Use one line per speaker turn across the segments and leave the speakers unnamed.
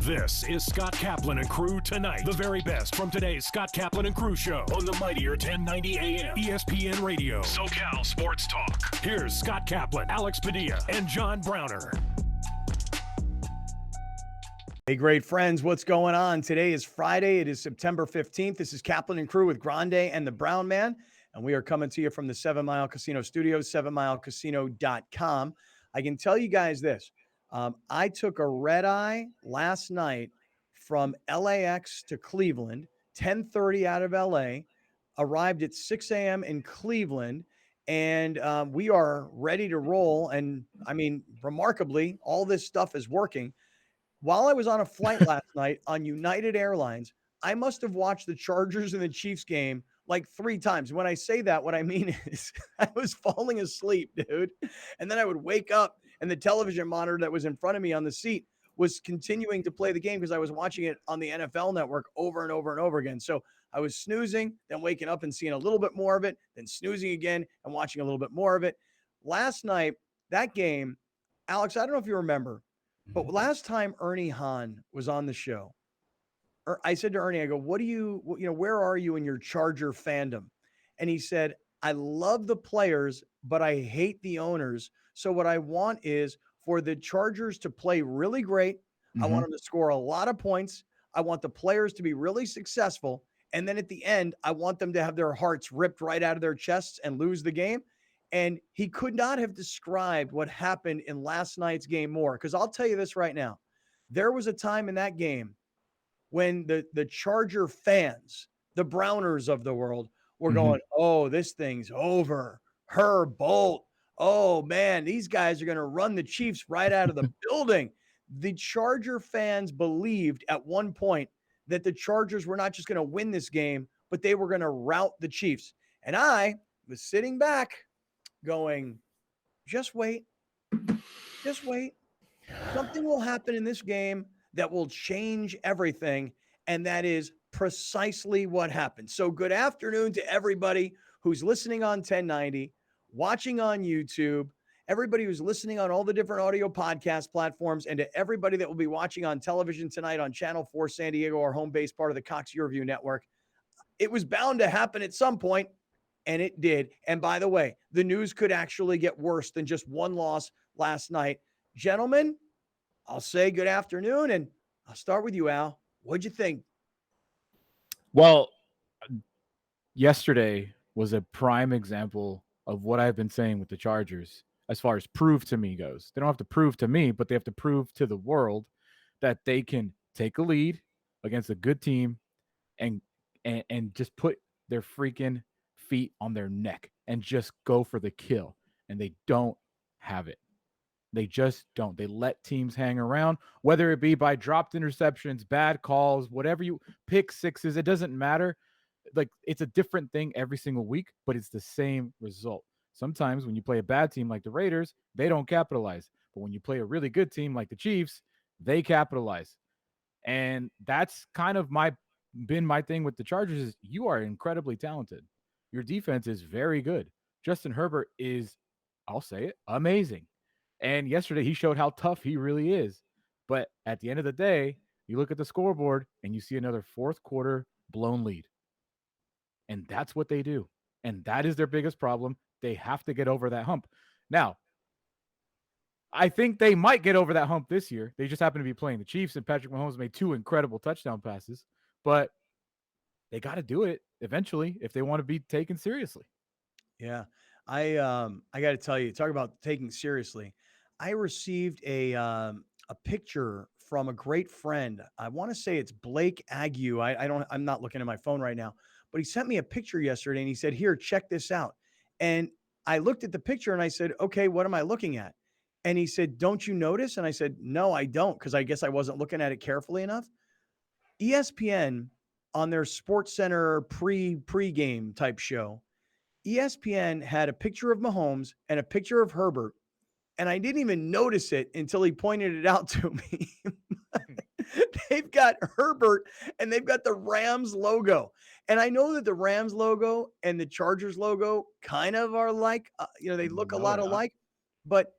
This is Scott Kaplan and Crew Tonight. The very best from today's Scott Kaplan and Crew show on the mightier 1090 AM ESPN Radio. SoCal Sports Talk. Here's Scott Kaplan, Alex Padilla, and John Browner.
Hey, great friends, what's going on? Today is Friday. It is September 15th. This is Kaplan and Crew with Grande and the Brown Man, and we are coming to you from the 7 Mile Casino Studios, 7milecasino.com. I can tell you guys this. I took a red eye last night from LAX to Cleveland, 10:30 out of LA, arrived at 6 a.m. in Cleveland, and we are ready to roll. And I mean, remarkably, all this stuff is working. While I was on a flight last night on United Airlines, I must have watched the Chargers and the Chiefs game like 3 times. When I say that, what I mean is I was falling asleep, dude. And then I would wake up and the television monitor that was in front of me on the seat was continuing to play the game because I was watching it on the NFL network over and over and over again. So I was snoozing, then waking up and seeing a little bit more of it, then snoozing again and watching a little bit more of it. Last night, that game, Alex, I don't know if you remember, but last time Ernie Hahn was on the show, I said to Ernie, I go, where are you in your Charger fandom? And he said, I love the players, but I hate the owners. So what I want is for the Chargers to play really great. I want them to score a lot of points. I want the players to be really successful. And then at the end, I want them to have their hearts ripped right out of their chests and lose the game. And he could not have described what happened in last night's game more. Because I'll tell you this right now. There was a time in that game when the Charger fans, the Browners of the world, were going, oh, this thing's over. Herb, Bolt. Oh, man, these guys are going to run the Chiefs right out of the building. The Charger fans believed at one point that the Chargers were not just going to win this game, but they were going to rout the Chiefs. And I was sitting back going, just wait. Just wait. Something will happen in this game that will change everything. And that is precisely what happened. So good afternoon to everybody who's listening on 1090, watching on YouTube, everybody who's listening on all the different audio podcast platforms, and to everybody that will be watching on television tonight on Channel 4 San Diego, our home base part of the Cox View Network. It was bound to happen at some point, and it did. And by the way, the news could actually get worse than just one loss last night. Gentlemen, I'll say good afternoon, and I'll start with you, Al. What'd you think?
Well, yesterday was a prime example of what I've been saying with the Chargers as far as prove to me goes. They don't have to prove to me, but they have to prove to the world that they can take a lead against a good team and just put their freaking feet on their neck and just go for the kill. And they don't have it. They just don't. They let teams hang around, whether it be by dropped interceptions, bad calls, whatever you pick sixes. It doesn't matter. Like, it's a different thing every single week, but it's the same result. Sometimes when you play a bad team like the Raiders, they don't capitalize. But when you play a really good team like the Chiefs, they capitalize. And that's kind of been my thing with the Chargers is you are incredibly talented. Your defense is very good. Justin Herbert is, I'll say it, amazing. And yesterday he showed how tough he really is. But at the end of the day, you look at the scoreboard and you see another fourth quarter blown lead. And that's what they do. And that is their biggest problem. They have to get over that hump. Now, I think they might get over that hump this year. They just happen to be playing the Chiefs, and Patrick Mahomes made 2 incredible touchdown passes. But they got to do it eventually if they want to be taken seriously.
Yeah. I got to tell you, talk about taking seriously. I received a picture from a great friend. I want to say it's Blake Ague. I'm not looking at my phone right now, but he sent me a picture yesterday and he said, here, check this out. And I looked at the picture and I said, okay, what am I looking at? And he said, don't you notice? And I said, no, I don't. Cause I guess I wasn't looking at it carefully enough. ESPN on their Sports Center pre-game type show, ESPN had a picture of Mahomes and a picture of Herbert, and I didn't even notice it until he pointed it out to me. They've got Herbert and they've got the Rams logo. And I know that the Rams logo and the Chargers logo kind of are like, they look a lot alike. But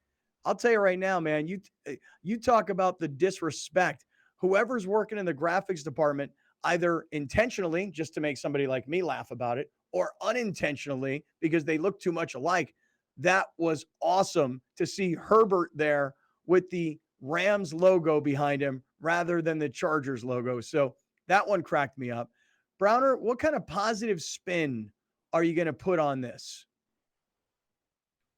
I'll tell you right now, man, you talk about the disrespect. whoever's working in the graphics department, either intentionally just to make somebody like me laugh about it or unintentionally because they look too much alike. That was awesome to see Herbert there with the Rams logo behind him rather than the Chargers logo. So that one cracked me up. Browner, what kind of positive spin are you going to put on this?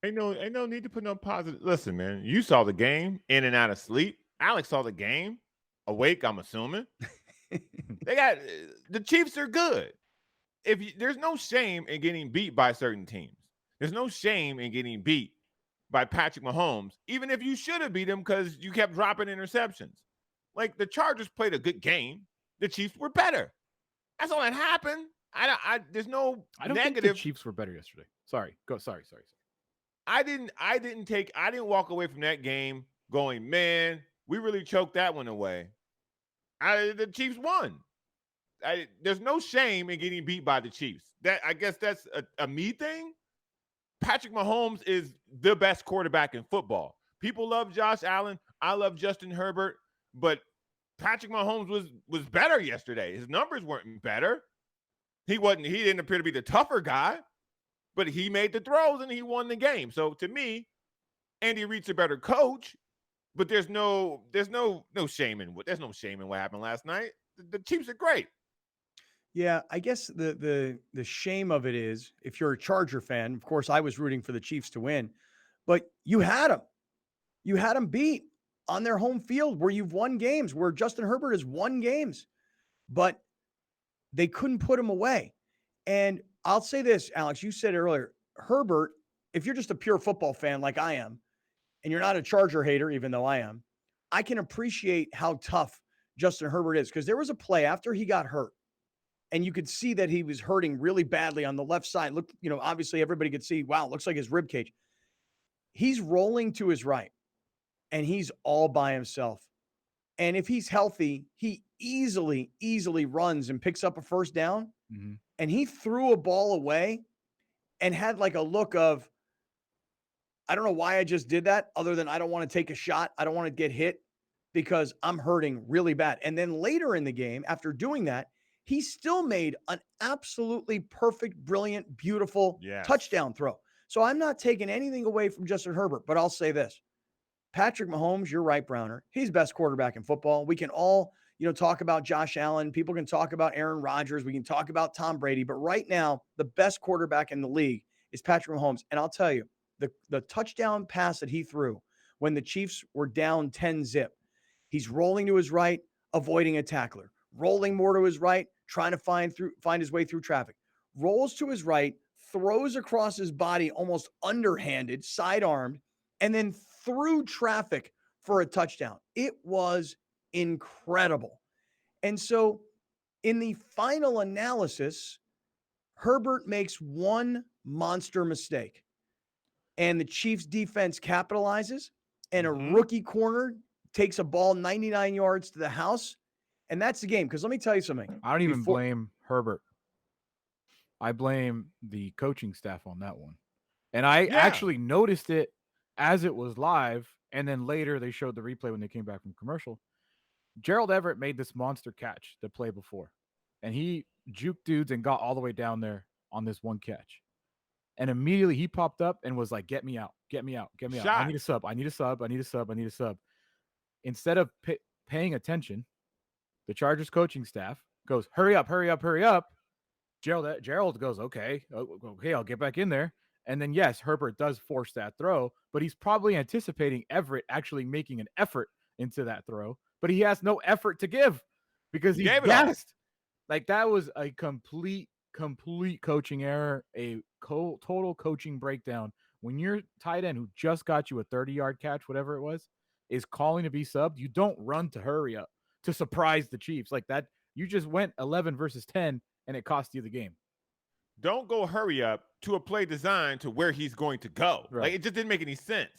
Ain't no need to put no positive. Listen, man, you saw the game in and out of sleep. Alex saw the game awake, I'm assuming. They got the Chiefs are good. There's no shame in getting beat by certain teams. There's no shame in getting beat by Patrick Mahomes, even if you should have beat him because you kept dropping interceptions. Like the Chargers played a good game. The Chiefs were better. That's all that happened. There's no
I don't
negative.
think the Chiefs were better yesterday. Sorry.
I didn't walk away from that game going, man, we really choked that one away. The Chiefs won. There's no shame in getting beat by the Chiefs. I guess that's a me thing. Patrick Mahomes is the best quarterback in football. People love Josh Allen. I love Justin Herbert, but Patrick Mahomes was better yesterday. His numbers weren't better. He didn't appear to be the tougher guy, but he made the throws and he won the game. So to me, Andy Reid's a better coach, but there's no shame in what happened last night. The Chiefs are great.
Yeah, I guess the shame of it is, if you're a Charger fan, of course, I was rooting for the Chiefs to win, but you had them. You had them beat on their home field where you've won games, where Justin Herbert has won games, but they couldn't put him away. And I'll say this, Alex, you said earlier, Herbert, if you're just a pure football fan like I am, and you're not a Charger hater, even though I am, I can appreciate how tough Justin Herbert is, because there was a play after he got hurt, and you could see that he was hurting really badly on the left side. Look, obviously everybody could see, wow, it looks like his rib cage. He's rolling to his right, and he's all by himself. And if he's healthy, he easily runs and picks up a first down.
Mm-hmm.
And he threw a ball away and had like a look of, I don't know why I just did that, other than I don't want to take a shot. I don't want to get hit because I'm hurting really bad. And then later in the game, after doing that, he still made an absolutely perfect, brilliant, beautiful touchdown throw. So I'm not taking anything away from Justin Herbert, but I'll say this. Patrick Mahomes, you're right, Browner. He's best quarterback in football. We can all, talk about Josh Allen. People can talk about Aaron Rodgers. We can talk about Tom Brady. But right now, the best quarterback in the league is Patrick Mahomes. And I'll tell you, the touchdown pass that he threw when the Chiefs were down 10-0, he's rolling to his right, avoiding a tackler. Rolling more to his right, trying to find his way through traffic. Rolls to his right, throws across his body, almost underhanded, sidearmed, and then through traffic for a touchdown. It was incredible. And so in the final analysis, Herbert makes one monster mistake, and the Chiefs defense capitalizes, and a rookie corner takes a ball 99 yards to the house, and that's the game. Because let me tell you something.
I don't even blame Herbert. I blame the coaching staff on that one. And I actually noticed it as it was live, and then later they showed the replay when they came back from commercial. Gerald Everett made this monster catch the play before, and he juked dudes and got all the way down there on this one catch. And immediately he popped up and was like, get me out. I need a sub. Instead of paying attention, the Chargers coaching staff goes, hurry up. Gerald goes, okay, I'll get back in there. And then, yes, Herbert does force that throw, but he's probably anticipating Everett actually making an effort into that throw, but he has no effort to give because he's gassed. Like, that was a complete coaching error, a total coaching breakdown. When your tight end who just got you a 30-yard catch, whatever it was, is calling to be subbed, you don't run to hurry up to surprise the Chiefs like that. You just went 11 versus 10, and it cost you the game.
Don't go hurry up to a play designed to where he's going to go.
Right.
Like, it just didn't make any sense.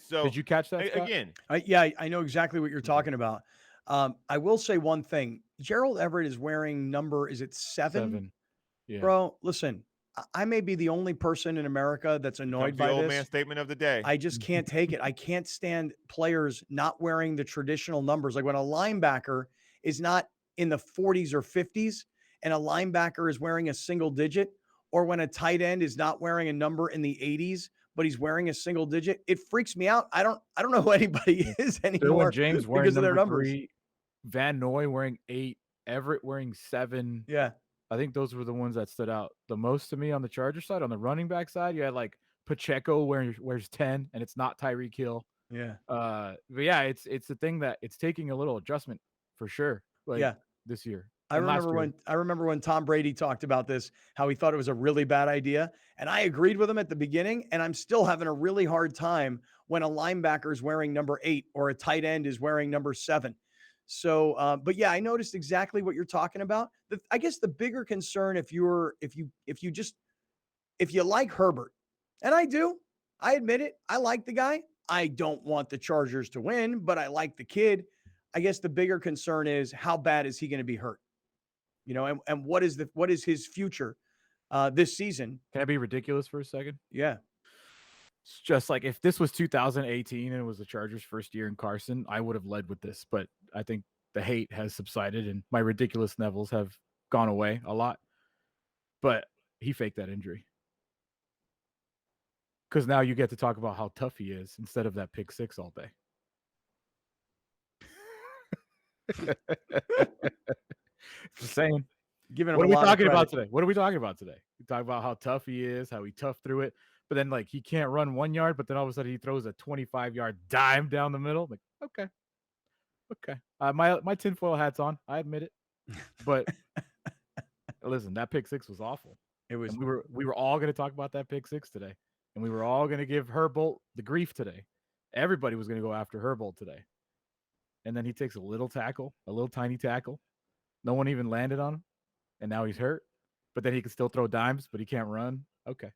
So
did you catch that, Scott?
Again?
I know exactly what you're talking about. I will say one thing. Gerald Everett is wearing number, is it 7?
Yeah.
Bro, listen, I may be the only person in America that's annoyed
Comes the
by
old
this.
man statement of the day.
I just can't take it. I can't stand players not wearing the traditional numbers. Like when a linebacker is not in the 40s or 50s and a linebacker is wearing a single digit, or when a tight end is not wearing a number in the 80s, but he's wearing a single digit, it freaks me out. I don't know who anybody is
Derwin
anymore
James wearing
because of their
number
numbers.
3, Van Noy wearing 8, Everett wearing 7.
Yeah.
I think those were the ones that stood out the most to me on the Charger side. On the running back side, you had like Pacheco wears 10, and it's not Tyreek Hill.
Yeah.
But yeah, it's the thing that it's taking a little adjustment for sure. Like
Yeah.
this year.
I
And last
remember when Tom Brady talked about this, how he thought it was a really bad idea. And I agreed with him at the beginning. And I'm still having a really hard time when a linebacker is wearing number 8 or a tight end is wearing number 7. So, but yeah, I noticed exactly what you're talking about. I guess the bigger concern, if you like Herbert, and I do, I admit it, I like the guy. I don't want the Chargers to win, but I like the kid. I guess the bigger concern is how bad is he going to be hurt? And what is his future this season?
Can I be ridiculous for a second?
Yeah.
It's just like if this was 2018 and it was the Chargers' first year in Carson, I would have led with this. But I think the hate has subsided and my ridiculous levels have gone away a lot. But he faked that injury. Because now you get to talk about how tough he is instead of that pick 6 all day. Just saying.
Giving him
What
a
are we
lot of
talking about
credit.
today? What are we talking about today? We talk about how tough he is, how he tough through it, but then like he can't run 1 yard, but then all of a sudden he throws a 25-yard dime down the middle. Like, okay. My tinfoil hat's on. I admit it. But listen, that pick 6 was awful.
It was.
And we were all going to talk about that pick 6 today, and we were all going to give Herbert the grief today. Everybody was going to go after Herbert today, and then he takes a little tiny tackle. No one even landed on him. And now he's hurt, but then he can still throw dimes, but he can't run. Okay.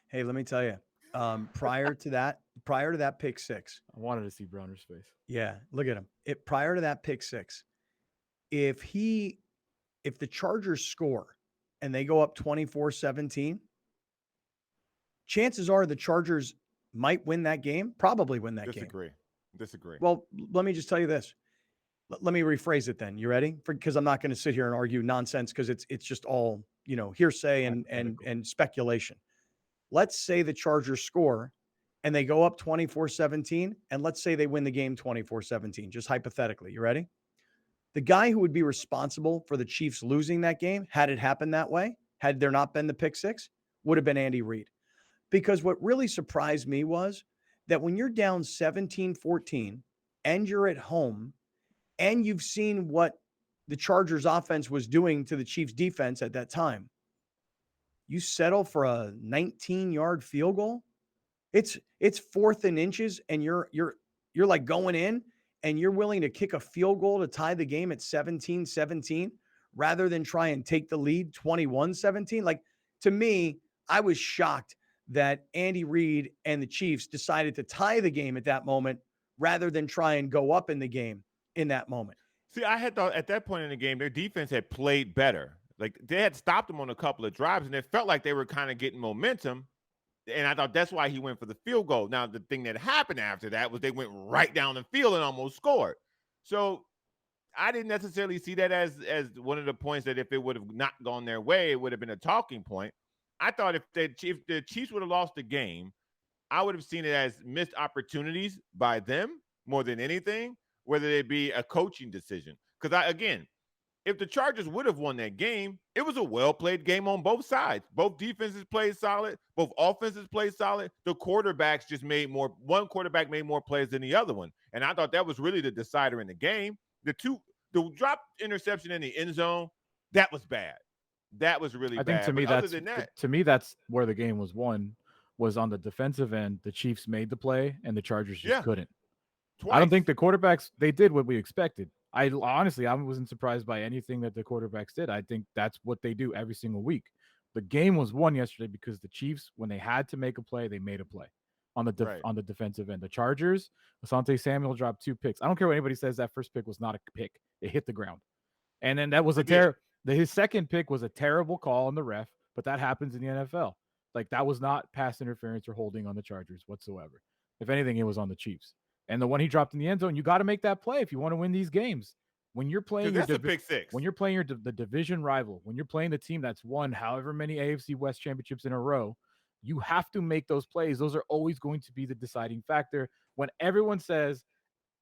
Hey, let me tell you, prior to that pick 6,
I wanted to see Browner's face.
Yeah, look at him. Prior to that pick 6, if the Chargers score and they go up 24-17, chances are the Chargers might win that game, probably win that game.
Disagree.
Well, let me just tell you this. Let me rephrase it then. You ready? Because I'm not going to sit here and argue nonsense because it's just all, hearsay and speculation. Let's say the Chargers score and they go up 24-17, and let's say they win the game 24-17, just hypothetically. You ready? The guy who would be responsible for the Chiefs losing that game, had it happened that way, had there not been the pick 6, would have been Andy Reid. Because what really surprised me was that when you're down 17-14 and you're at home, and you've seen what the Chargers offense was doing to the Chiefs defense at that time, you settle for a 19-yard field goal. It's 4th and inches, and you're like going in, and you're willing to kick a field goal to tie the game at 17-17 rather than try and take the lead 21-17. Like, to me, I was shocked that Andy Reid and the Chiefs decided to tie the game at that moment rather than try and go up in the game in that moment.
See, I had thought at that point in the game, their defense had played better. Like they had stopped them on a couple of drives, and it felt like they were kind of getting momentum. And I thought that's why he went for the field goal. Now, the thing that happened after that was they went right down the field and almost scored. So I didn't necessarily see that as one of the points that if it would have not gone their way, it would have been a talking point. I thought if the Chiefs would have lost the game, I would have seen it as missed opportunities by them more than anything, whether it be a coaching decision. Because again, if the Chargers would have won that game, it was a well-played game on both sides. Both defenses played solid. Both offenses played solid. The quarterbacks just made more. One quarterback made more plays than the other one. And I thought that was really the decider in the game. The drop interception in the end zone, that was bad. That was really bad.
I think to me, that's where the game was won, was on the defensive end. The Chiefs made the play and the Chargers just couldn't. Twice. I don't think the quarterbacks, they did what we expected. I wasn't surprised by anything that the quarterbacks did. I think that's what they do every single week. The game was won yesterday because the Chiefs, when they had to make a play, they made a play on the defensive end. The Chargers, Asante Samuel dropped 2 picks. I don't care what anybody says, that first pick was not a pick. It hit the ground. And then that was his second pick was a terrible call on the ref but that happens in the NFL. Like, that was not pass interference or holding on the Chargers whatsoever. If anything, it was on the Chiefs. And the one he dropped in the end zone, you got to make that play if you want to win these games. When you're playing
That's a pick six.
when you're playing the division rival, when you're playing the team that's won however many AFC West championships in a row, you have to make those plays. Those are always going to be the deciding factor. When everyone says,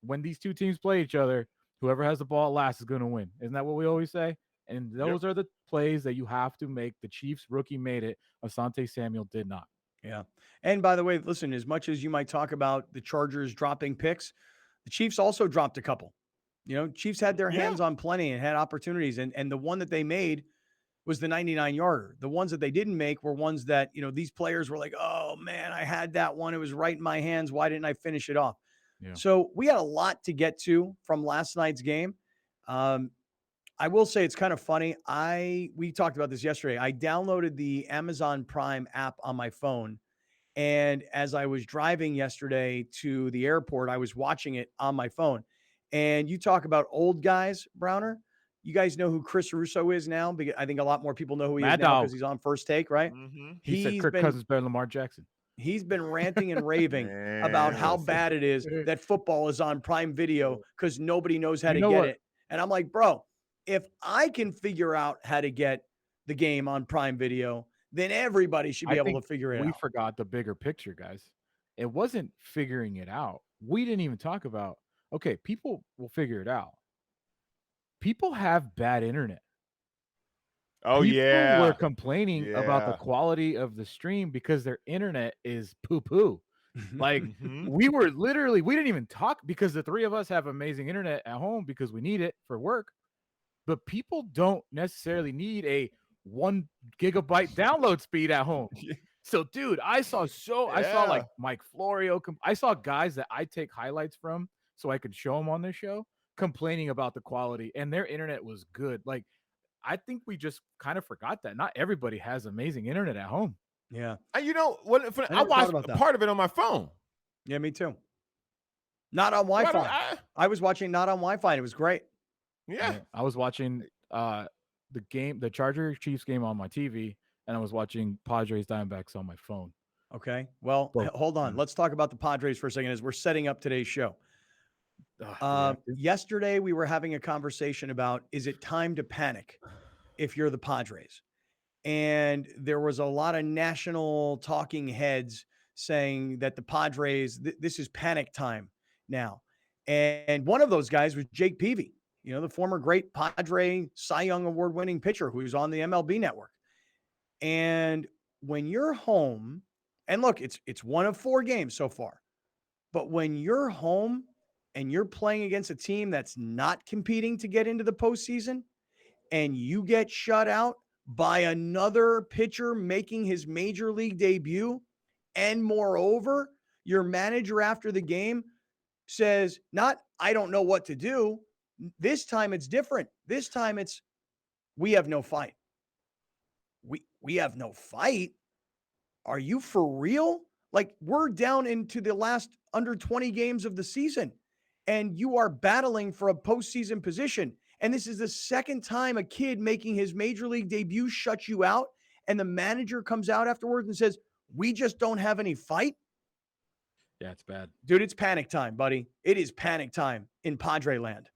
when these two teams play each other, whoever has the ball last is going to win. Isn't that what we always say? And those are the plays that you have to make. The Chiefs rookie made it. Asante Samuel did not.
Yeah. And by the way, listen, as much as you might talk about the Chargers dropping picks, the Chiefs also dropped a couple. You know, Chiefs had their hands on plenty and had opportunities. And the one that they made was the 99-yarder. The ones that they didn't make were ones that, you know, these players were like, oh, man, I had that one. It was right in my hands. Why didn't I finish it off? Yeah. So we had a lot to get to from last night's game. I will say it's kind of funny. We talked about this yesterday. I downloaded the Amazon Prime app on my phone. And as I was driving yesterday to the airport, I was watching it on my phone. And you talk about old guys, Browner. You guys know who Chris Russo is now? Because I think a lot more people know who he is now because he's on First Take, right?
Mm-hmm. He said Kirk Cousins better than Lamar Jackson.
He's been ranting and raving about how bad it is that football is on Prime Video because nobody knows how to get it. And I'm like, bro, if I can figure out how to get the game on Prime Video, then everybody should be able to figure it out.
We forgot the bigger picture, guys. It wasn't figuring it out. We didn't even talk about, okay, people will figure it out. People have bad internet.
Oh,
people were complaining about the quality of the stream because their internet is poo-poo. Like, we didn't even talk because the three of us have amazing internet at home because we need it for work. But people don't necessarily need a 1 gigabyte download speed at home. So, dude, I saw like Mike Florio. I saw guys that I take highlights from so I could show them on their show complaining about the quality, and their internet was good. Like, I think we just kind of forgot that not everybody has amazing internet at home.
Yeah.
You know, I watched part of it on my phone.
Yeah, me too. Not on Wi-Fi. I was watching not on Wi-Fi, and it was great.
Yeah.
I was watching the Chargers Chiefs game on my TV, and I was watching Padres Diamondbacks on my phone.
Okay. Well, hold on. Let's talk about the Padres for a second as we're setting up today's show. Yesterday, we were having a conversation about, is it time to panic if you're the Padres? And there was a lot of national talking heads saying that the Padres, this is panic time now. And one of those guys was Jake Peavy, you know, the former great Padre Cy Young award-winning pitcher who's on the MLB network. And when you're home, and look, it's one of 4 games so far, but when you're home and you're playing against a team that's not competing to get into the postseason and you get shut out by another pitcher making his major league debut, and moreover, your manager after the game says, not, I don't know what to do. This time it's different. This time it's, we have no fight. We have no fight? Are you for real? Like, we're down into the last under 20 games of the season, and you are battling for a postseason position. And this is the second time a kid making his major league debut shuts you out, and the manager comes out afterwards and says, we just don't have any fight?
Yeah, it's bad.
Dude, it's panic time, buddy. It is panic time in Padre land.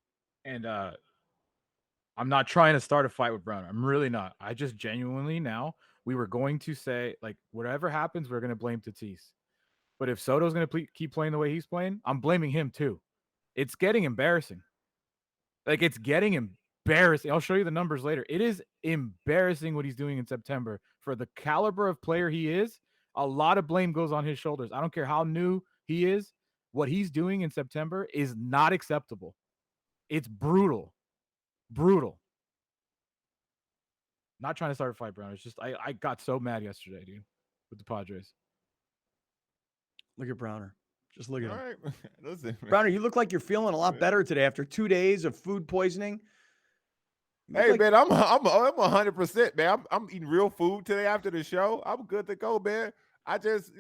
And I'm not trying to start a fight with Brown. I'm really not. I just genuinely now, we were going to say, like, whatever happens, we're going to blame Tatis. But if Soto's going to keep playing the way he's playing, I'm blaming him too. It's getting embarrassing. Like, it's getting embarrassing. I'll show you the numbers later. It is embarrassing what he's doing in September. For the caliber of player he is, a lot of blame goes on his shoulders. I don't care how new he is. What he's doing in September is not acceptable. It's brutal. Brutal. Not trying to start a fight, Brown. It's just I got so mad yesterday, dude, with the Padres.
Look at Browner. Just look at him.
All right. Listen,
Browner, you look like you're feeling a lot better today after 2 days of food poisoning.
Hey, man, I'm 100%, man. I'm eating real food today after the show. I'm good to go, man. I just,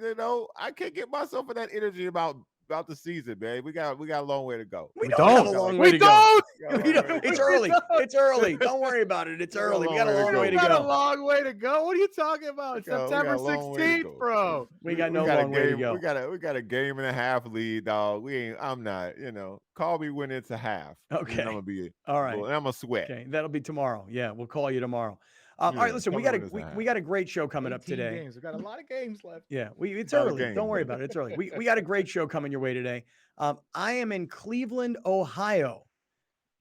I can't get myself in that energy about about the season, man. We got a long way to go.
We don't have a long way to go. It's early. It's early. Don't worry about it. It's early. We got a long way to
We got a
go.
long way to go. What are you talking about? September 16th, bro.
We got no long way to go.
We got a game and a half lead, dog. I'm not, call me when it's a half.
Okay.
I'm gonna be
all right.
And I'm gonna sweat.
Okay, that'll be tomorrow. Yeah, we'll call you tomorrow. All right, listen, we got a great show coming up today.
Games. We got a lot of games left.
Yeah, it's early. Don't worry about it. It's early. We got a great show coming your way today. I am in Cleveland, Ohio.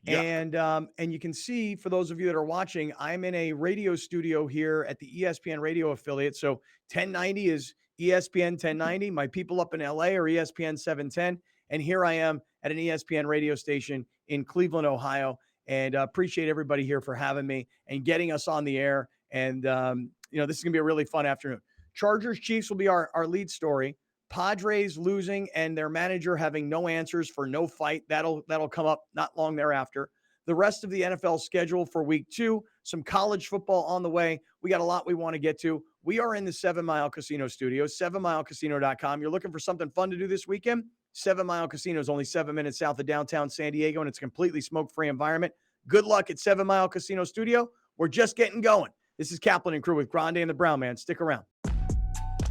Yuck. And you can see, for those of you that are watching, I'm in a radio studio here at the ESPN radio affiliate. So 1090 is ESPN 1090. My people up in LA are ESPN 710. And here I am at an ESPN radio station in Cleveland, Ohio. And appreciate everybody here for having me and getting us on the air. And, this is going to be a really fun afternoon. Chargers Chiefs will be our lead story. Padres losing and their manager having no answers for no fight. That'll come up not long thereafter. The rest of the NFL schedule for week 2, some college football on the way. We got a lot we want to get to. We are in the 7 Mile Casino Studios, 7milecasino.com. You're looking for something fun to do this weekend? 7 Mile Casino is only 7 minutes south of downtown San Diego, and it's a completely smoke-free environment. Good luck at 7 Mile Casino Studio. We're just getting going. This is Kaplan and Crew with Grande and the Brown Man. Stick around.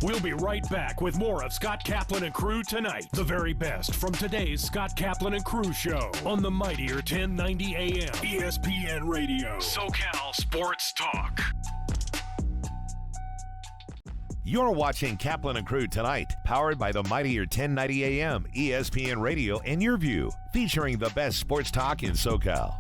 We'll be right back with more of Scott Kaplan and Crew tonight. The very best from today's Scott Kaplan and Crew show on the mightier 1090 AM ESPN Radio. SoCal Sports Talk.
You're watching Kaplan and Crew tonight, powered by the mightier 1090 AM ESPN Radio and Your View, featuring the best sports talk in SoCal.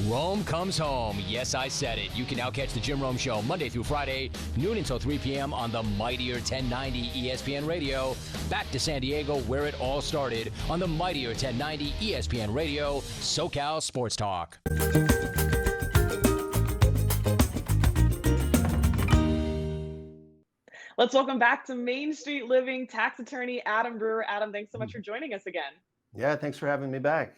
Rome comes home. Yes, I said it. You can now catch the Jim Rome Show Monday through Friday, noon until 3 p.m. on the mightier 1090 ESPN Radio. Back to San Diego, where it all started, on the mightier 1090 ESPN Radio, SoCal Sports Talk.
Let's welcome back to Main Street Living tax attorney Adam Brewer. Adam, thanks so much for joining us again.
Yeah, thanks for having me back.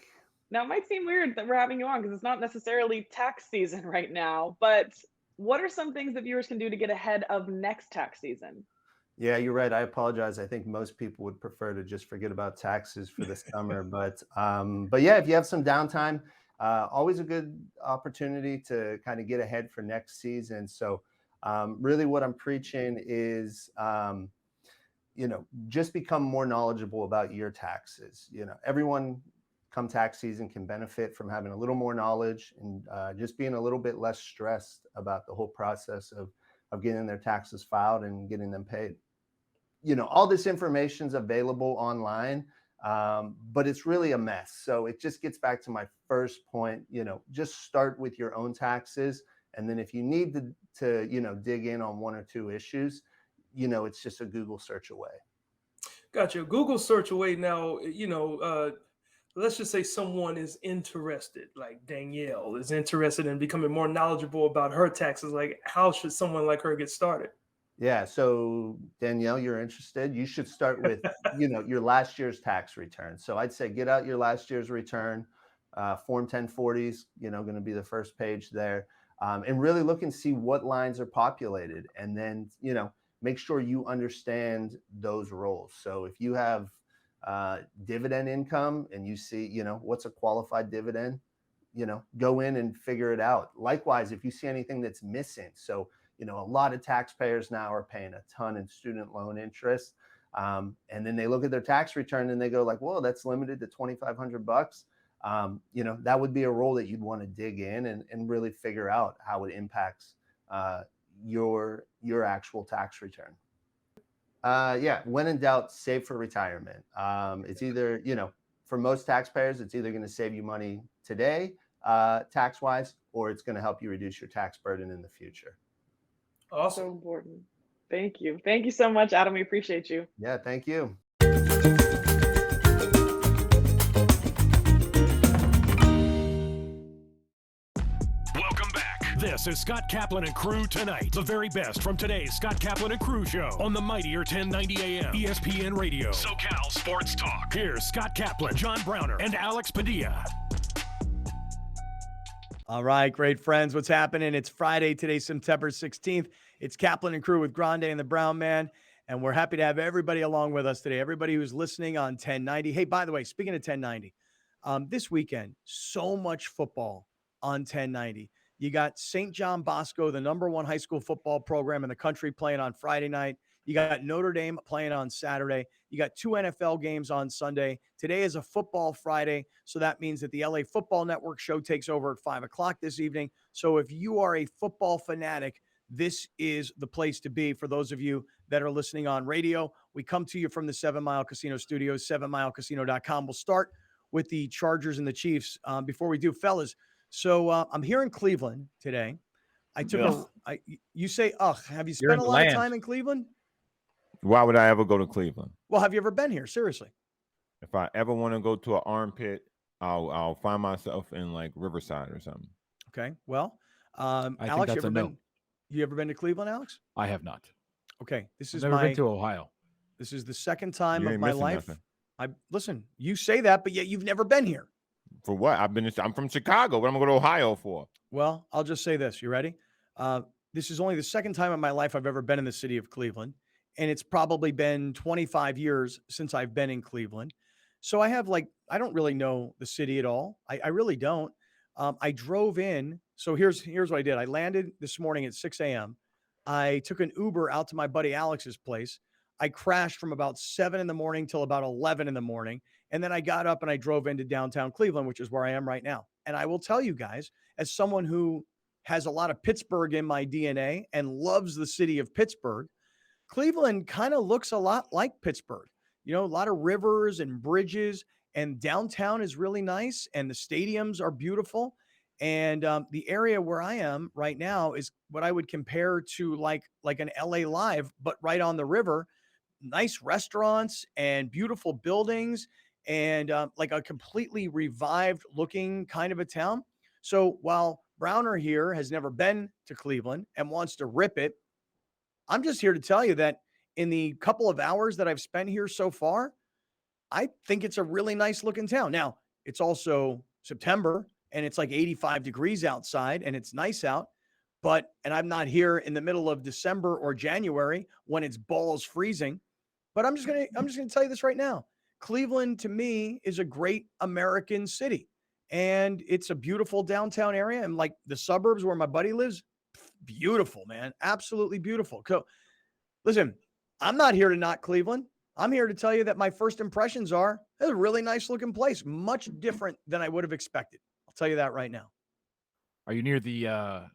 Now, it might seem weird that we're having you on because it's not necessarily tax season right now, but what are some things that viewers can do to get ahead of next tax season?
Yeah, you're right. I apologize. I think most people would prefer to just forget about taxes for the summer, but yeah, if you have some downtime, always a good opportunity to kind of get ahead for next season. So really what I'm preaching is, just become more knowledgeable about your taxes. Everyone come tax season can benefit from having a little more knowledge and just being a little bit less stressed about the whole process of getting their taxes filed and getting them paid. All this information is available online, but it's really a mess. So it just gets back to my first point, just start with your own taxes. And then if you need to dig in on one or two issues, it's just a Google search away.
Gotcha. Google search away. Now, let's just say someone is interested, like Danielle is interested in becoming more knowledgeable about her taxes. Like, how should someone like her get started?
Yeah. So Danielle, you're interested. You should start with, your last year's tax return. So I'd say get out your last year's return. Form 1040 is, going to be the first page there. And really look and see what lines are populated. And then, make sure you understand those roles. So if you have dividend income and you see, what's a qualified dividend, go in and figure it out. Likewise, if you see anything that's missing. So, a lot of taxpayers now are paying a ton in student loan interest. And then they look at their tax return and they go like, whoa, that's limited to $2,500. That would be a role that you'd want to dig in and really figure out how it impacts your actual tax return. When in doubt, save for retirement. It's either, for most taxpayers, it's either going to save you money today, tax-wise, or it's going to help you reduce your tax burden in the future.
Awesome.
So important. Thank you. Thank you so much, Adam. We appreciate you.
Yeah, thank you.
Welcome back. This is Scott Kaplan and Crew tonight. The very best from today's Scott Kaplan and Crew show on the mightier 1090 AM ESPN Radio, SoCal Sports Talk. Here's Scott Kaplan, John Browner, and Alex Padilla.
All right, great friends. What's happening? It's Friday today, September 16th. It's Kaplan and Crew with Grande and the Brown Man, and we're happy to have everybody along with us today. Everybody who's listening on 1090. Hey, by the way, speaking of 1090, this weekend, so much football on 1090. You got St. John Bosco, the #1 high school football program in the country, playing on Friday night. You got Notre Dame playing on Saturday. You got 2 NFL games on Sunday. Today is a football Friday, so that means that the LA Football Network show takes over at 5 o'clock this evening. So if you are a football fanatic, this is the place to be. For those of you that are listening on radio, we come to you from the 7 Mile Casino Studios, 7milecasino.com. We'll start with the Chargers and the Chiefs. Before we do, fellas, so I'm here in Cleveland today. You say, ugh, have you spent a lot of time in Cleveland?
Why would I ever go to Cleveland?
Well, have you ever been here? Seriously.
If I ever want to go to an armpit, I'll find myself in like Riverside or something.
Okay. Well,
I
Alex,
think that's
you ever been to Cleveland, Alex?
I have not.
Okay. This is
never been to Ohio.
This is the second time
You
of
ain't
my
missing
life.
nothing.
Listen, you say that, but yet you've never been here.
For what? I'm from Chicago. What am I going to Ohio for?
Well, I'll just say this. You ready? This is only the second time in my life I've ever been in the city of Cleveland. And it's probably been 25 years since I've been in Cleveland. So I don't really know the city at all. I really don't. I drove in. So here's what I did. I landed this morning at 6 a.m. I took an Uber out to my buddy Alex's place. I crashed from about 7 in the morning till about 11 in the morning. And then I got up and I drove into downtown Cleveland, which is where I am right now. And I will tell you guys, as someone who has a lot of Pittsburgh in my DNA and loves the city of Pittsburgh, Cleveland kind of looks a lot like Pittsburgh. You know, a lot of rivers and bridges, and downtown is really nice, and the stadiums are beautiful. And the area where I am right now is what I would compare to like an LA Live, but right on the river. Nice restaurants and beautiful buildings, and like a completely revived looking kind of a town. So while Browner here has never been to Cleveland and wants to rip it, I'm just here to tell you that in the couple of hours that I've spent here so far, I think it's a really nice looking town. Now, it's also September and it's like 85 degrees outside and it's nice out, and I'm not here in the middle of December or January when it's balls freezing. But I'm just going to tell you this right now. Cleveland to me is a great American city, and it's a beautiful downtown area, and like the suburbs where my buddy lives, beautiful, man. Absolutely beautiful. So, listen, I'm not here to knock Cleveland. I'm here to tell you that my first impressions are it's a really nice looking place, much different than I would have expected. I'll tell you that right now.
Are you near the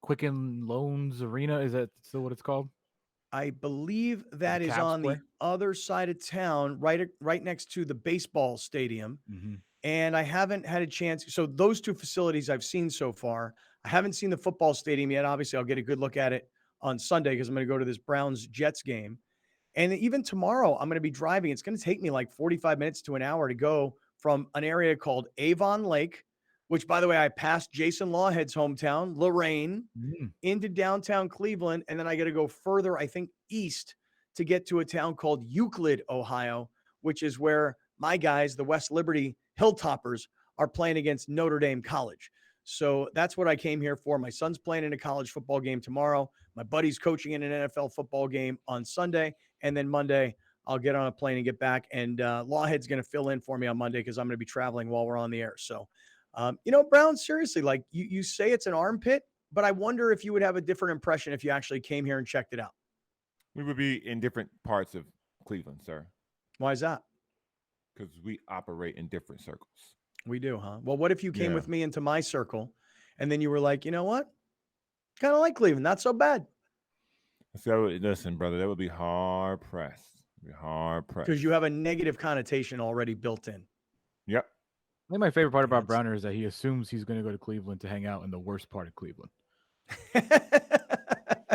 Quicken Loans Arena? Is that still what it's called?
I believe that is on the other side of town, right next to the baseball stadium.
Mm-hmm.
And I haven't had a chance. So those two facilities I've seen so far. I haven't seen the football stadium yet. Obviously, I'll get a good look at it on Sunday because I'm going to go to this Browns-Jets game. And even tomorrow, I'm going to be driving. It's going to take me like 45 minutes to an hour to go from an area called Avon Lake, which, by the way, I passed Jason Lawhead's hometown, Lorraine, into downtown Cleveland. And then I got to go further, I think, east to get to a town called Euclid, Ohio, which is where my guys, the West Liberty Hilltoppers, are playing against Notre Dame College. So that's what I came here for. My son's playing in a college football game tomorrow. My buddy's coaching in an NFL football game on Sunday. And then Monday, I'll get on a plane and get back. And Lawhead's going to fill in for me on Monday because I'm going to be traveling while we're on the air. So, Brown, seriously, like you say it's an armpit, but I wonder if you would have a different impression if you actually came here and checked it out.
We would be in different parts of Cleveland, sir.
Why is that?
Because we operate in different circles.
We do, huh? Well, what if you came with me into my circle and then you were like, you know what? Kind of like Cleveland. Not so bad.
So listen, brother, that would be hard pressed.
Because you have a negative connotation already built in.
Yep.
I think my favorite part about Browner is that he assumes he's going to go to Cleveland to hang out in the worst part of Cleveland.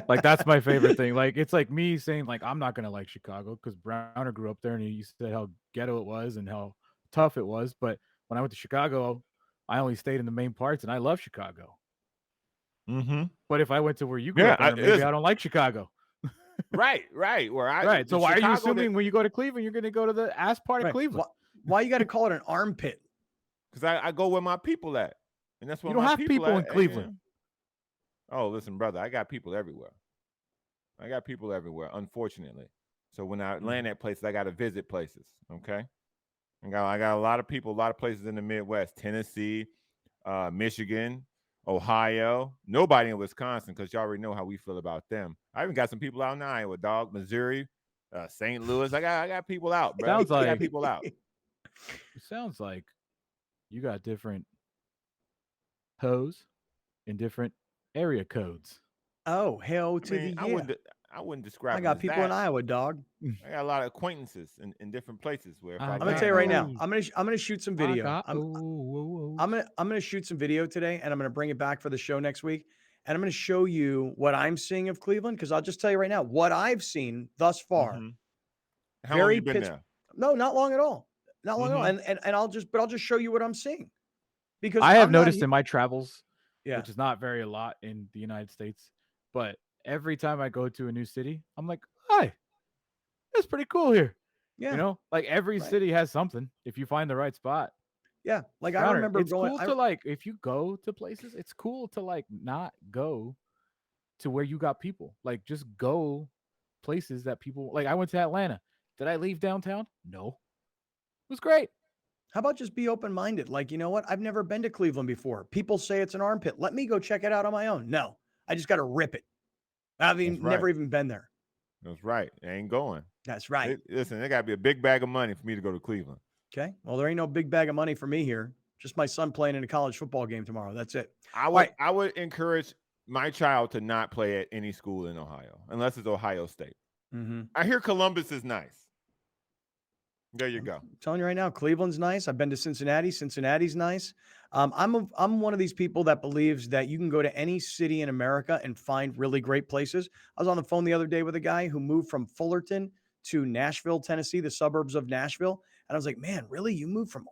Like, that's my favorite thing. Like, it's like me saying, like, I'm not going to like Chicago because Browner grew up there and he said how ghetto it was and how tough it was. But when I went to Chicago, I only stayed in the main parts and I love Chicago.
Mm-hmm.
But if I went to where you grew up, maybe I don't like Chicago.
Right.
Right. So why are you assuming when you go to Cleveland, you're going to go to the ass part of Cleveland?
Why you got to call it an armpit?
Because I go where my people at. And that's where
you don't have people in Cleveland.
Oh, listen, brother, I got people everywhere. I got people everywhere, unfortunately. So when I land at places, I got to visit places. Okay. I got a lot of people, a lot of places in the Midwest, Tennessee, Michigan, Ohio. Nobody in Wisconsin because you already know how we feel about them. I even got some people out in Iowa, dog, Missouri, St. Louis. I got people out, bro.
Sounds
I got
like
people out.
it sounds like you got different hoes in different area codes.
Oh, hell
I
to the
mean,
yeah.
I wouldn't describe
I
it
got
as
people in
that.
Iowa, dog.
I got a lot of acquaintances in different places where if I
I
I'm gonna
got
tell you
land,
right now.
O's.
I'm gonna shoot some
I
video.
got
I'm
O's.
I'm gonna shoot some video today, and I'm gonna bring it back for the show next week. And I'm gonna show you what I'm seeing of Cleveland because I'll just tell you right now what I've seen thus far.
mm-hmm. How long
Very
you been
pitch.
there?
No, not long at all. Not long at all.
Mm-hmm.
And I'll just show you what I'm seeing because
I have
I'm not.
noticed in my travels,
Yeah.
which is not very a lot in the United States, but every time I go to a new city, I'm like, hi, it's pretty cool here.
Yeah.
You know, like every
Right.
city has something if you find the right spot.
Yeah. Like I
Crowder,
remember
it's
going.
cool to like if you go to places, it's cool to like not go to where you got people. Like just go places that people like. I went to Atlanta. Did I leave downtown? No. It was great.
How about just be open minded? Like, you know what? I've never been to Cleveland before. People say it's an armpit. Let me go check it out on my own. No, I just got to rip it. I
That's
mean,
right.
never even been there.
That's right. It ain't going.
That's right.
Listen, there got to be a big bag of money for me to go to Cleveland.
Okay. Well, there ain't no big bag of money for me here. Just my son playing in a college football game tomorrow. That's it.
I would encourage my child to not play at any school in Ohio unless it's Ohio State.
Mm-hmm.
I hear Columbus is nice. There you go.
I'm telling you right now, Cleveland's nice. I've been to Cincinnati. Cincinnati's nice. I'm one of these people that believes that you can go to any city in America and find really great places. I was on the phone the other day with a guy who moved from Fullerton to Nashville, Tennessee, the suburbs of Nashville. And I was like, man, really? You moved from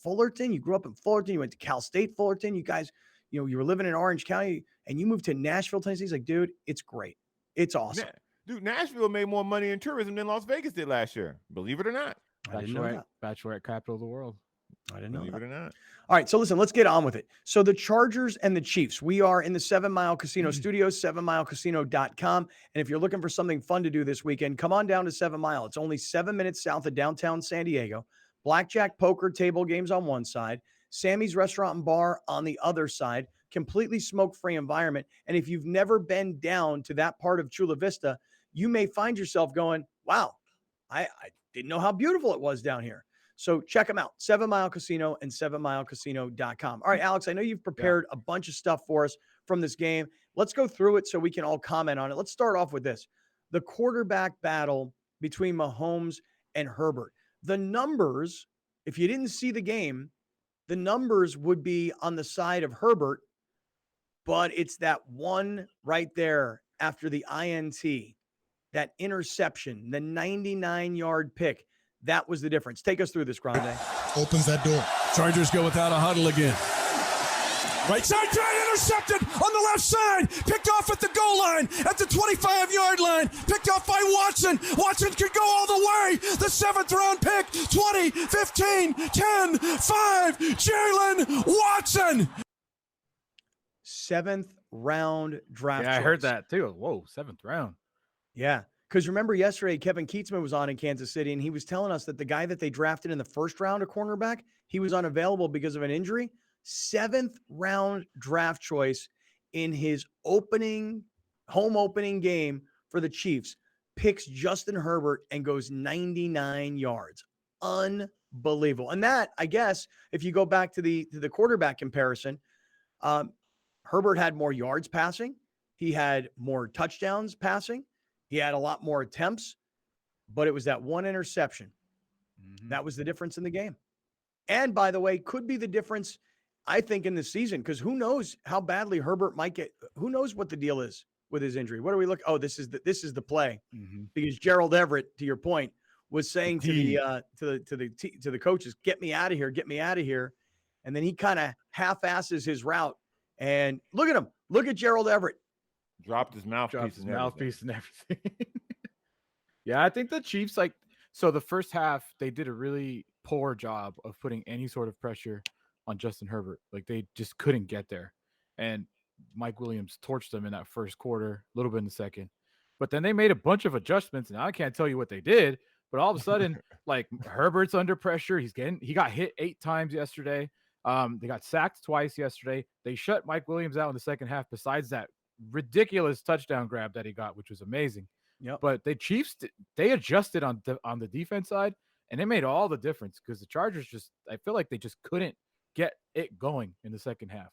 Fullerton? You grew up in Fullerton. You went to Cal State Fullerton. You guys, you were living in Orange County and you moved to Nashville, Tennessee. He's like, dude, it's great. It's awesome.
Dude, Nashville made more money in tourism than Las Vegas did last year. Believe it or not.
I didn't know that.
Bachelorette capital of the world.
I didn't know
Believe
that.
it or not.
All right, so listen, let's get on with it. So the Chargers and the Chiefs, we are in the 7 Mile Casino Studios, 7milecasino.com. And if you're looking for something fun to do this weekend, come on down to 7 Mile. It's only 7 minutes south of downtown San Diego. Blackjack, poker, table games on one side, Sammy's Restaurant and Bar on the other side, completely smoke-free environment. And if you've never been down to that part of Chula Vista, you may find yourself going, wow, I didn't know how beautiful it was down here. So check them out, 7 Mile Casino and 7milecasino.com. All right, Alex, I know you've prepared a bunch of stuff for us from this game. Let's go through it so we can all comment on it. Let's start off with this. The quarterback battle between Mahomes and Herbert. The numbers, if you didn't see the game, the numbers would be on the side of Herbert, but it's that one right there after the INT, that interception, the 99-yard pick. That was the difference. Take us through this, Grande.
Opens that door. Chargers go without a huddle again. Right side, try intercepted on the left side. Picked off at the goal line, at the 25-yard line. Picked off by Watson. Watson could go all the way. The 7th-round pick, 20, 15, 10, 5. Jalen Watson.
7th-round draft
Yeah, I
choice.
heard that too. Whoa, 7th round.
Yeah. Because remember yesterday, Kevin Keatsman was on in Kansas City, and he was telling us that the guy that they drafted in the first round, a cornerback, he was unavailable because of an injury. 7th-round draft choice in his home opening game for the Chiefs, picks Justin Herbert and goes 99 yards. Unbelievable. And that, I guess, if you go back to the quarterback comparison, Herbert had more yards passing. He had more touchdowns passing. He had a lot more attempts, but it was that one interception.
Mm-hmm.
That was the difference in the game. And by the way, could be the difference, I think, in the season, because who knows how badly Herbert might get. Who knows what the deal is with his injury? What do we look? Oh, this is the play.
Mm-hmm.
Because Gerald Everett, to your point, was saying to the coaches, "Get me out of here, get me out of here," and then he kind of half-asses his route. And look at him. Look at Gerald Everett.
Dropped his mouthpiece and
everything. Yeah, I think the Chiefs, so the first half, they did a really poor job of putting any sort of pressure on Justin Herbert. Like, they just couldn't get there. And Mike Williams torched them in that first quarter, a little bit in the second. But then they made a bunch of adjustments, and I can't tell you what they did. But all of a sudden, like Herbert's under pressure. He got hit 8 times yesterday. They got sacked twice yesterday. They shut Mike Williams out in the second half. Besides that ridiculous touchdown grab that he got, which was amazing.
Yep.
But the Chiefs, they adjusted on the defense side, and it made all the difference because the Chargers I feel like they just couldn't get it going in the second half.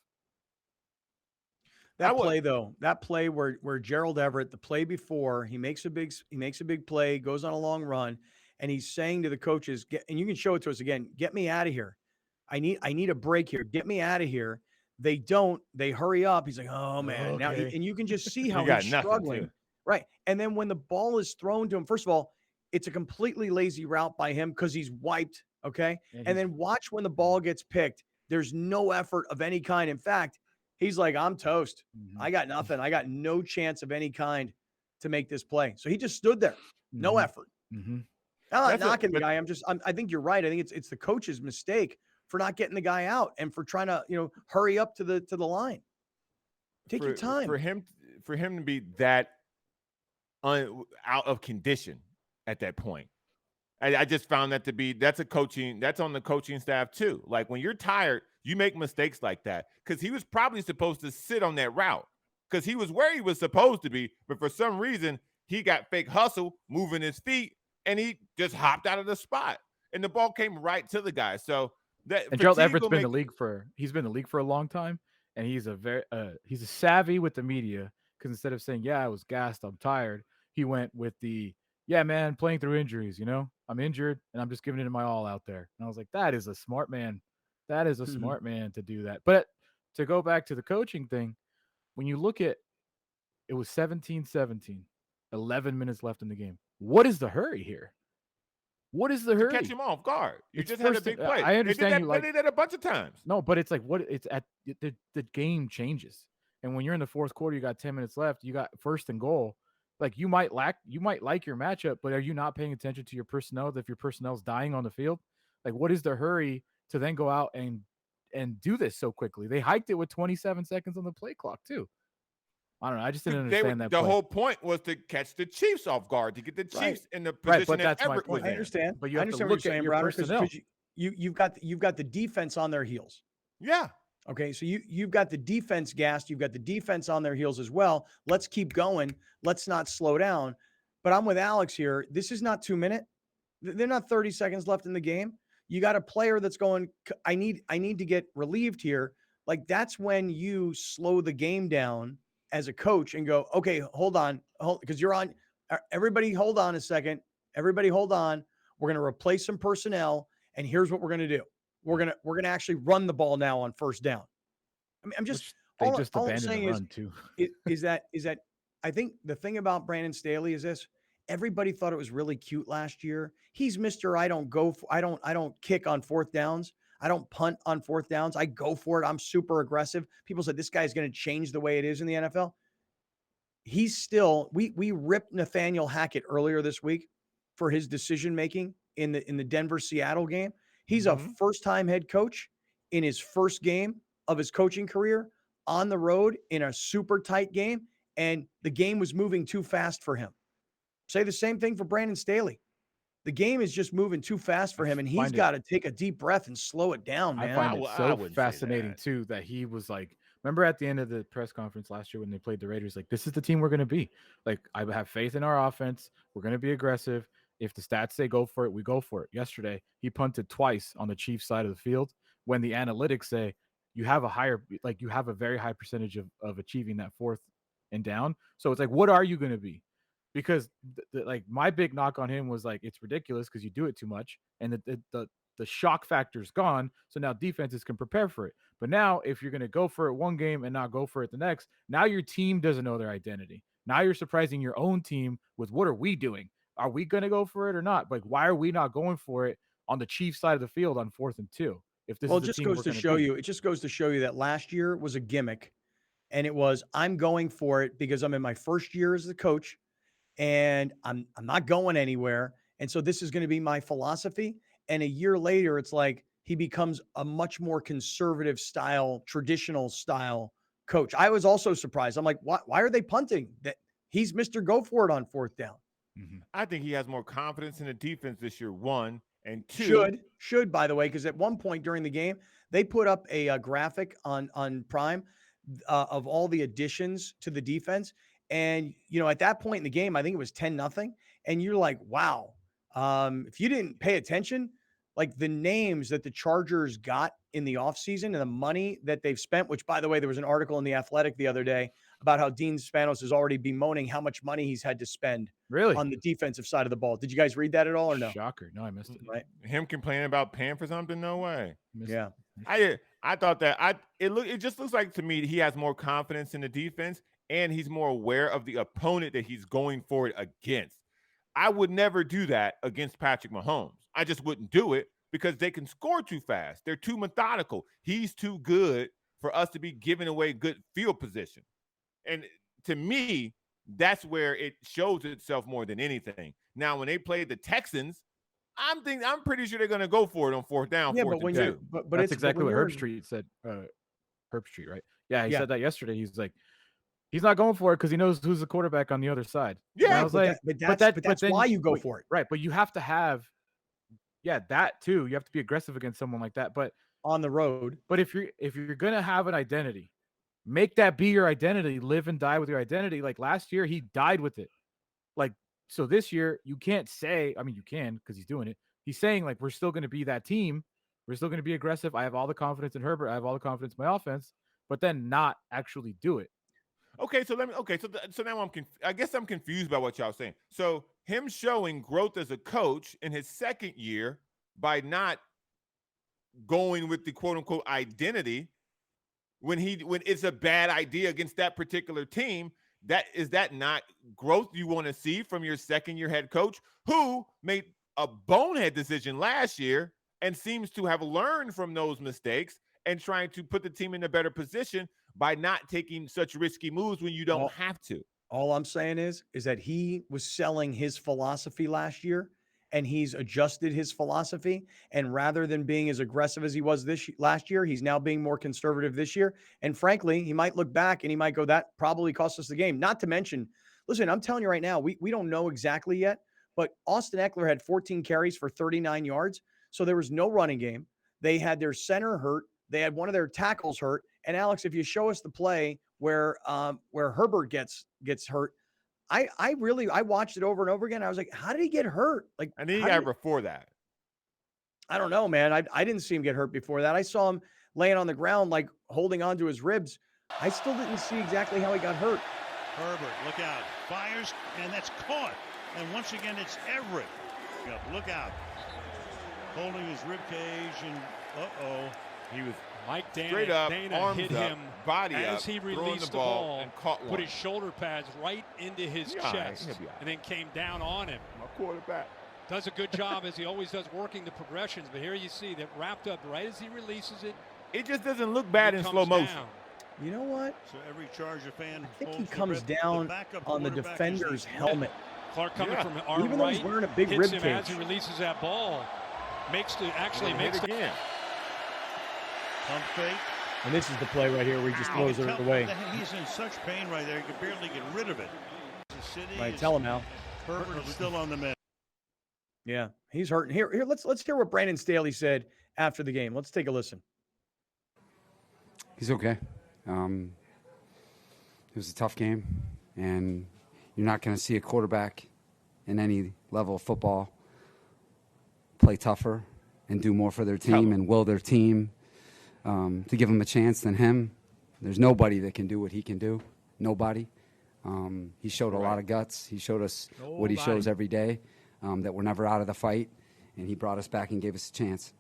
That play where Gerald Everett, the play before, he makes a big play, goes on a long run, and he's saying to the coaches, and you can show it to us again, get me out of here. I need a break here. Get me out of here. They don't. They hurry up. He's like, oh man.
Okay.
Now, and you can just see how
got
he's
nothing,
struggling.
too.
Right. And then when the ball is thrown to him, first of all, it's a completely lazy route by him because he's wiped. Okay. And then watch when the ball gets picked. There's no effort of any kind. In fact, he's like, I'm toast. I got nothing. I got no chance of any kind to make this play. So he just stood there. No effort.
Mm-hmm.
I'm not knocking the guy. I think you're right. I think it's the coach's mistake for not getting the guy out and for trying to, hurry up to the line. Take your time.
For him to be that out of condition at that point. I just found that that's on the coaching staff too. Like when you're tired, you make mistakes like that because he was probably supposed to sit on that route because he was where he was supposed to be. But for some reason, he got fake hustle, moving his feet, and he just hopped out of the spot. And the ball came right to the guy. So
and Gerald Everett's been in the league for a long time, and he's a savvy with the media because instead of saying, yeah, I was gassed, I'm tired, he went with yeah, man, playing through injuries, I'm injured and I'm just giving it my all out there. And I was like, that is a smart man. That is a smart man to do that. But to go back to the coaching thing, when you look at it was 17-17, 11 minutes left in the game. What is the hurry here? What is the hurry?
Catch him off guard. You
It's
just had a
first
big
and-
play.
I understand
They
you like-
did that a bunch of times.
No, but it's like the game changes. And when you're in the fourth quarter, you got 10 minutes left, you got first and goal. Like you might like your matchup, but are you not paying attention to your personnel if your personnel's dying on the field? Like what is the hurry to then go out and do this so quickly? They hiked it with 27 seconds on the play clock too. I don't know. I just didn't understand that.
The whole point was to catch the Chiefs off guard, to get the Chiefs in the position
but
that
that's my
Everett was
point.
I
in.
understand.
But you
I
have to
understand
look
what you're
at
saying,
your
Browner,
personnel.
because you've got the defense on their heels.
Yeah.
Okay, so you've got the defense gassed. You've got the defense on their heels as well. Let's keep going. Let's not slow down. But I'm with Alex here. This is not 2 minutes. They're not 30 seconds left in the game. You got a player that's going, I need to get relieved here. Like that's when you slow the game down as a coach and go, okay, hold on, because you're on. Everybody, hold on a second. Everybody, hold on. We're going to replace some personnel, and here's what we're going to do. We're gonna actually run the ball now on first down. I mean, I'm just
They
all,
just
all I'm
abandoned
saying
the run too.
is that I think the thing about Brandon Staley is this. Everybody thought it was really cute last year. He's Mr. I don't kick on fourth downs. I don't punt on fourth downs. I go for it. I'm super aggressive. People said this guy's going to change the way it is in the NFL. He's still, we ripped Nathaniel Hackett earlier this week for his decision making in the Denver Seattle game. He's a first-time head coach in his first game of his coaching career on the road in a super tight game, and the game was moving too fast for him. Say the same thing for Brandon Staley. The game is just moving too fast for him, and he's got to take a deep breath and slow it down, man.
I find it so fascinating too that he was like, remember at the end of the press conference last year when they played the Raiders, like, this is the team we're going to be. Like, I have faith in our offense. We're going to be aggressive. If the stats say go for it, we go for it. Yesterday, he punted twice on the Chiefs side of the field when the analytics say you have a very high percentage of achieving that fourth and down. So it's like, what are you going to be? Because like my big knock on him was like, it's ridiculous because you do it too much, and the shock factor is gone. So now defenses can prepare for it. But now if you're going to go for it one game and not go for it the next, now your team doesn't know their identity. Now you're surprising your own team with, what are we doing? Are we going to go for it or not? Like, why are we not going for it on the Chiefs side of the field on 4th and 2? If this
well,
is
it just goes to show you, it just goes to show you that last year was a gimmick, and it was, I'm going for it because I'm in my first year as the coach, and I'm not going anywhere. And so this is going to be my philosophy. And a year later, it's like he becomes a much more conservative style, traditional style coach. I was also surprised. I'm like, why are they punting? he's Mr. Go for it on fourth down.
I think he has more confidence in the defense this year, one. And two.
Should, by the way, because at one point during the game, they put up a graphic on Prime of all the additions to the defense. And, at that point in the game, I think it was 10-0. And you're like, wow. If you didn't pay attention, like the names that the Chargers got in the offseason and the money that they've spent, which, by the way, there was an article in The Athletic the other day about how Dean Spanos is already bemoaning how much money he's had to spend on the defensive side of the ball. Did you guys read that at all or no?
Shocker. No, I missed it.
Right.
Him complaining about paying for something? No way.
Yeah.
I thought that it just looks like to me he has more confidence in the defense and he's more aware of the opponent that he's going for it against. I would never do that against Patrick Mahomes. I just wouldn't do it because they can score too fast. They're too methodical. He's too good for us to be giving away good field position. And to me, that's where it shows itself more than anything. Now, when they played the Texans, I'm pretty sure they're going to go for it on fourth down.
Yeah,
but
that's
it's
exactly what Herb Street said. Herb Street, right? Yeah, he said that yesterday. He's like, he's not going for it because he knows who's the quarterback on the other side.
Yeah,
and I was
that's why you go for it,
right? But you have to have, that too. You have to be aggressive against someone like that. But
on the road.
But if you're gonna have an identity, make that be your identity. Live and die with your identity. Like last year, he died with it. Like, so this year, you can't say, I mean, you can because he's doing it. He's saying, like, we're still going to be that team. We're still going to be aggressive. I have all the confidence in Herbert. I have all the confidence in my offense, but then not actually do it.
Okay, so so now I guess I'm confused by what y'all saying. So him showing growth as a coach in his second year by not going with the quote unquote identity when it's a bad idea against that particular team, is that not growth you want to see from your second year head coach who made a bonehead decision last year and seems to have learned from those mistakes and trying to put the team in a better position by not taking such risky moves when you don't have to.
All I'm saying is that he was selling his philosophy last year and he's adjusted his philosophy. And rather than being as aggressive as he was last year, he's now being more conservative this year. And frankly, he might look back and he might go, that probably cost us the game. Not to mention, listen, I'm telling you right now, we don't know exactly yet, but Austin Eckler had 14 carries for 39 yards. So there was no running game. They had their center hurt. They had one of their tackles hurt. And Alex, if you show us the play where Herbert gets hurt, I watched it over and over again. I was like, how did he get hurt? Like,
I think he got before that.
I don't know, man. I didn't see him get hurt before that. I saw him laying on the ground, like holding onto his ribs. I still didn't see exactly how he got hurt.
Herbert, look out. Fires, and that's caught. And once again, it's Everett. Look out. Holding his rib cage, and
he was
Mike Dana,
straight up, arms
hit
up,
him
body
as
up,
he released the ball
and caught one.
Put his shoulder pads right into his chest, and then came down on him.
My quarterback
does a good job, as he always does, working the progressions. But here you see that wrapped up right as he releases it.
It just doesn't look bad in slow motion.
Down.
You know what?
So every Charger fan,
I think he comes down on the defender's helmet.
Clark coming from arm
even though
right,
he's wearing a big
hits
rib
him
cage.
as he releases that ball. Makes the
again.
Pump fake.
And this is the play right here where he just throws it away.
He's in such pain right there. He could barely get rid of it.
Right, tell him now.
Herbert is still on the mend.
Yeah, he's hurting. Here, let's hear what Brandon Staley said after the game. Let's take a listen.
He's okay. It was a tough game, and you're not going to see a quarterback in any level of football play tougher and do more for their team and will their team to give them a chance than him. There's nobody that can do what he can do. Nobody. He showed a lot of guts. He showed us what he shows every day, that we're never out of the fight, and he brought us back and gave us a chance.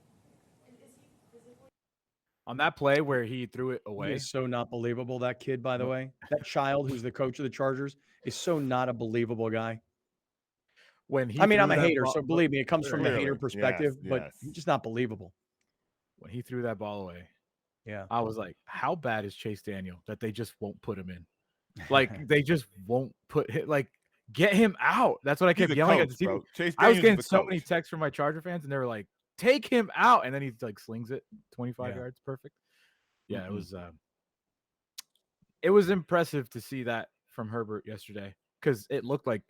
On that play where he threw it away.
He is so not believable, that kid, by the way. That child who's the coach of the Chargers is so not a believable guy.
When he
I'm a hater, so believe me, it comes from a hater perspective,
yes.
but he's just not believable.
When he threw that ball away,
yeah,
I was like, how bad is Chase Daniel that they just won't put him in? Like, they just won't put him, like, get him out. That's what I kept yelling at the team. I was getting so many texts from my Charger fans, and they were like, take him out. And then he like slings it 25 yards. Perfect. Yeah, it was impressive to see that from Herbert yesterday. because it looked like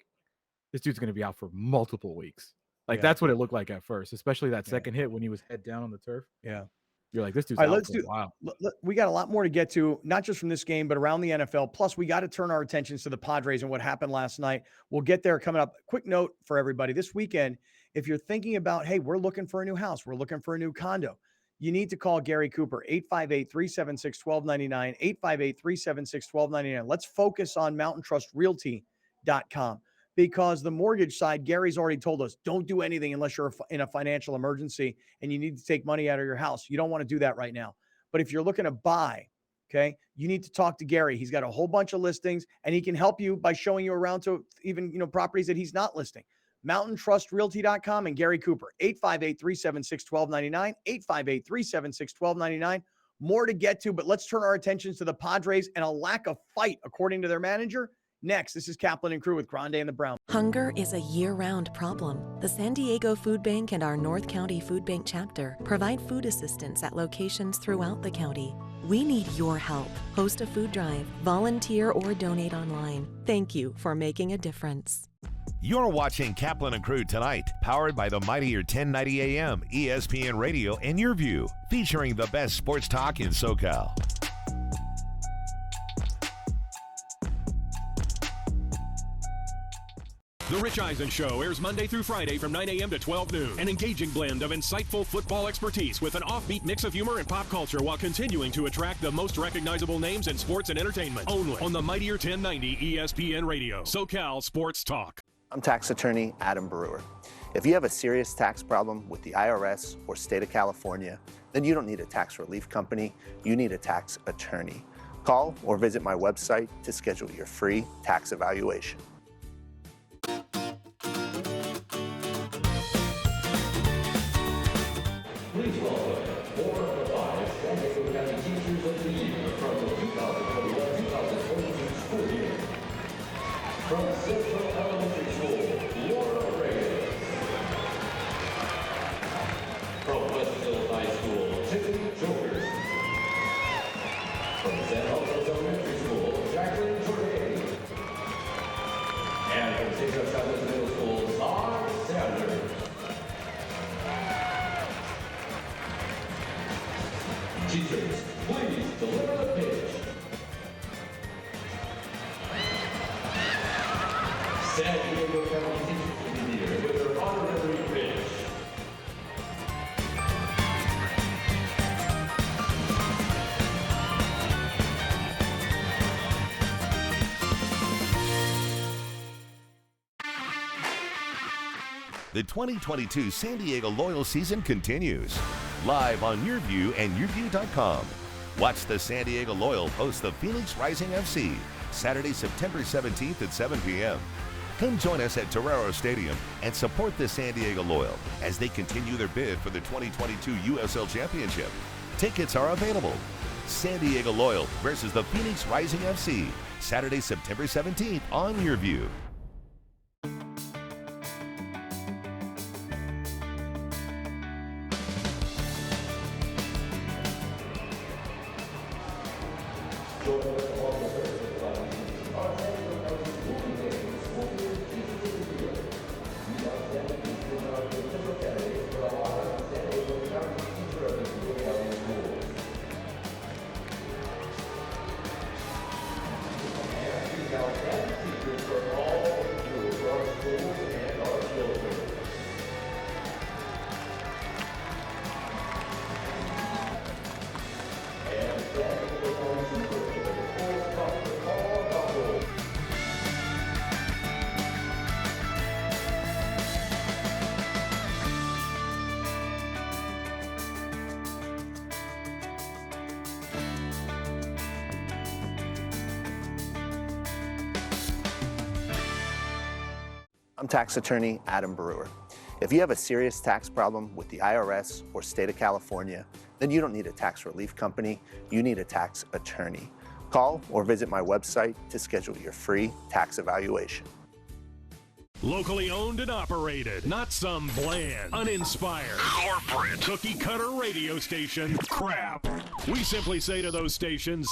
this dude's going to be out for multiple weeks. Like,
Yeah.
that's what it looked like at first, especially that second hit when he was head down on the turf.
Yeah.
You're like, this dude's
All right,
out
let's
for a while.
We got a lot more to get to, not just from this game, but around the NFL. Plus, we got to turn our attentions to the Padres and what happened last night. We'll get there coming up. Quick note for everybody. This weekend, if you're thinking about, hey, we're looking for a new house, we're looking for a new condo, you need to call Gary Cooper, 858-376-1299, 858-376-1299. Let's focus on mountaintrustrualty.com. Because the mortgage side, Gary's already told us, don't do anything unless you're in a financial emergency and you need to take money out of your house. You don't want to do that right now. But if you're looking to buy, okay, you need to talk to Gary. He's got a whole bunch of listings, and he can help you by showing you around to even, properties that he's not listing. mountaintrustrualty.com and Gary Cooper, 858-376-1299, 858-376-1299. More to get to, but let's turn our attentions to the Padres and a lack of fight, according to their manager. Next, this is Kaplan and Crew with Grande and the Brown.
Hunger is a year-round problem. The San Diego Food Bank and our North County Food Bank chapter provide food assistance at locations throughout the county. We need your help. Host a food drive, volunteer, or donate online. Thank you for making a difference.
You're watching Kaplan and Crew tonight, powered by the mightier 1090 AM, ESPN Radio, and Your View, featuring the best sports talk in SoCal.
The Rich Eisen Show airs Monday through Friday from 9 a.m. to 12 noon. An engaging blend of insightful football expertise with an offbeat mix of humor and pop culture while continuing to attract the most recognizable names in sports and entertainment. Only on the mightier 1090 ESPN Radio. SoCal Sports Talk.
I'm tax attorney Adam Brewer. If you have a serious tax problem with the IRS or state of California, then you don't need a tax relief company. You need a tax attorney. Call or visit my website to schedule your free tax evaluation.
Please welcome 4 of the 5 San Diego County Teachers of the Year from the 2021-2022 school year. From Central Elementary School, Laura Reyes. From Westville High School, Tiffany Jokers. From San Jose Elementary School, Jacqueline Jordan. And from St. Joe Southwest Middle School, Todd Sanders. Teachers, please deliver the pitch. San Diego County Teachers of the Year with their honorary pitch.
The 2022 San Diego Loyal season continues. Live on Your View and YourView.com. Watch the San Diego Loyal host the Phoenix Rising FC Saturday, September 17th at 7 p.m. Come join us at Torero Stadium and support the San Diego Loyal as they continue their bid for the 2022 USL Championship. Tickets are available. San Diego Loyal versus the Phoenix Rising FC Saturday, September 17th on Your View.
I'm tax attorney Adam Brewer. If you have a serious tax problem with the IRS or state of California, then you don't need a tax relief company. You need a tax attorney. Call or visit my website to schedule your free tax evaluation.
Locally owned and operated, not some bland, uninspired, corporate, cookie cutter radio station crap. We simply say to those stations,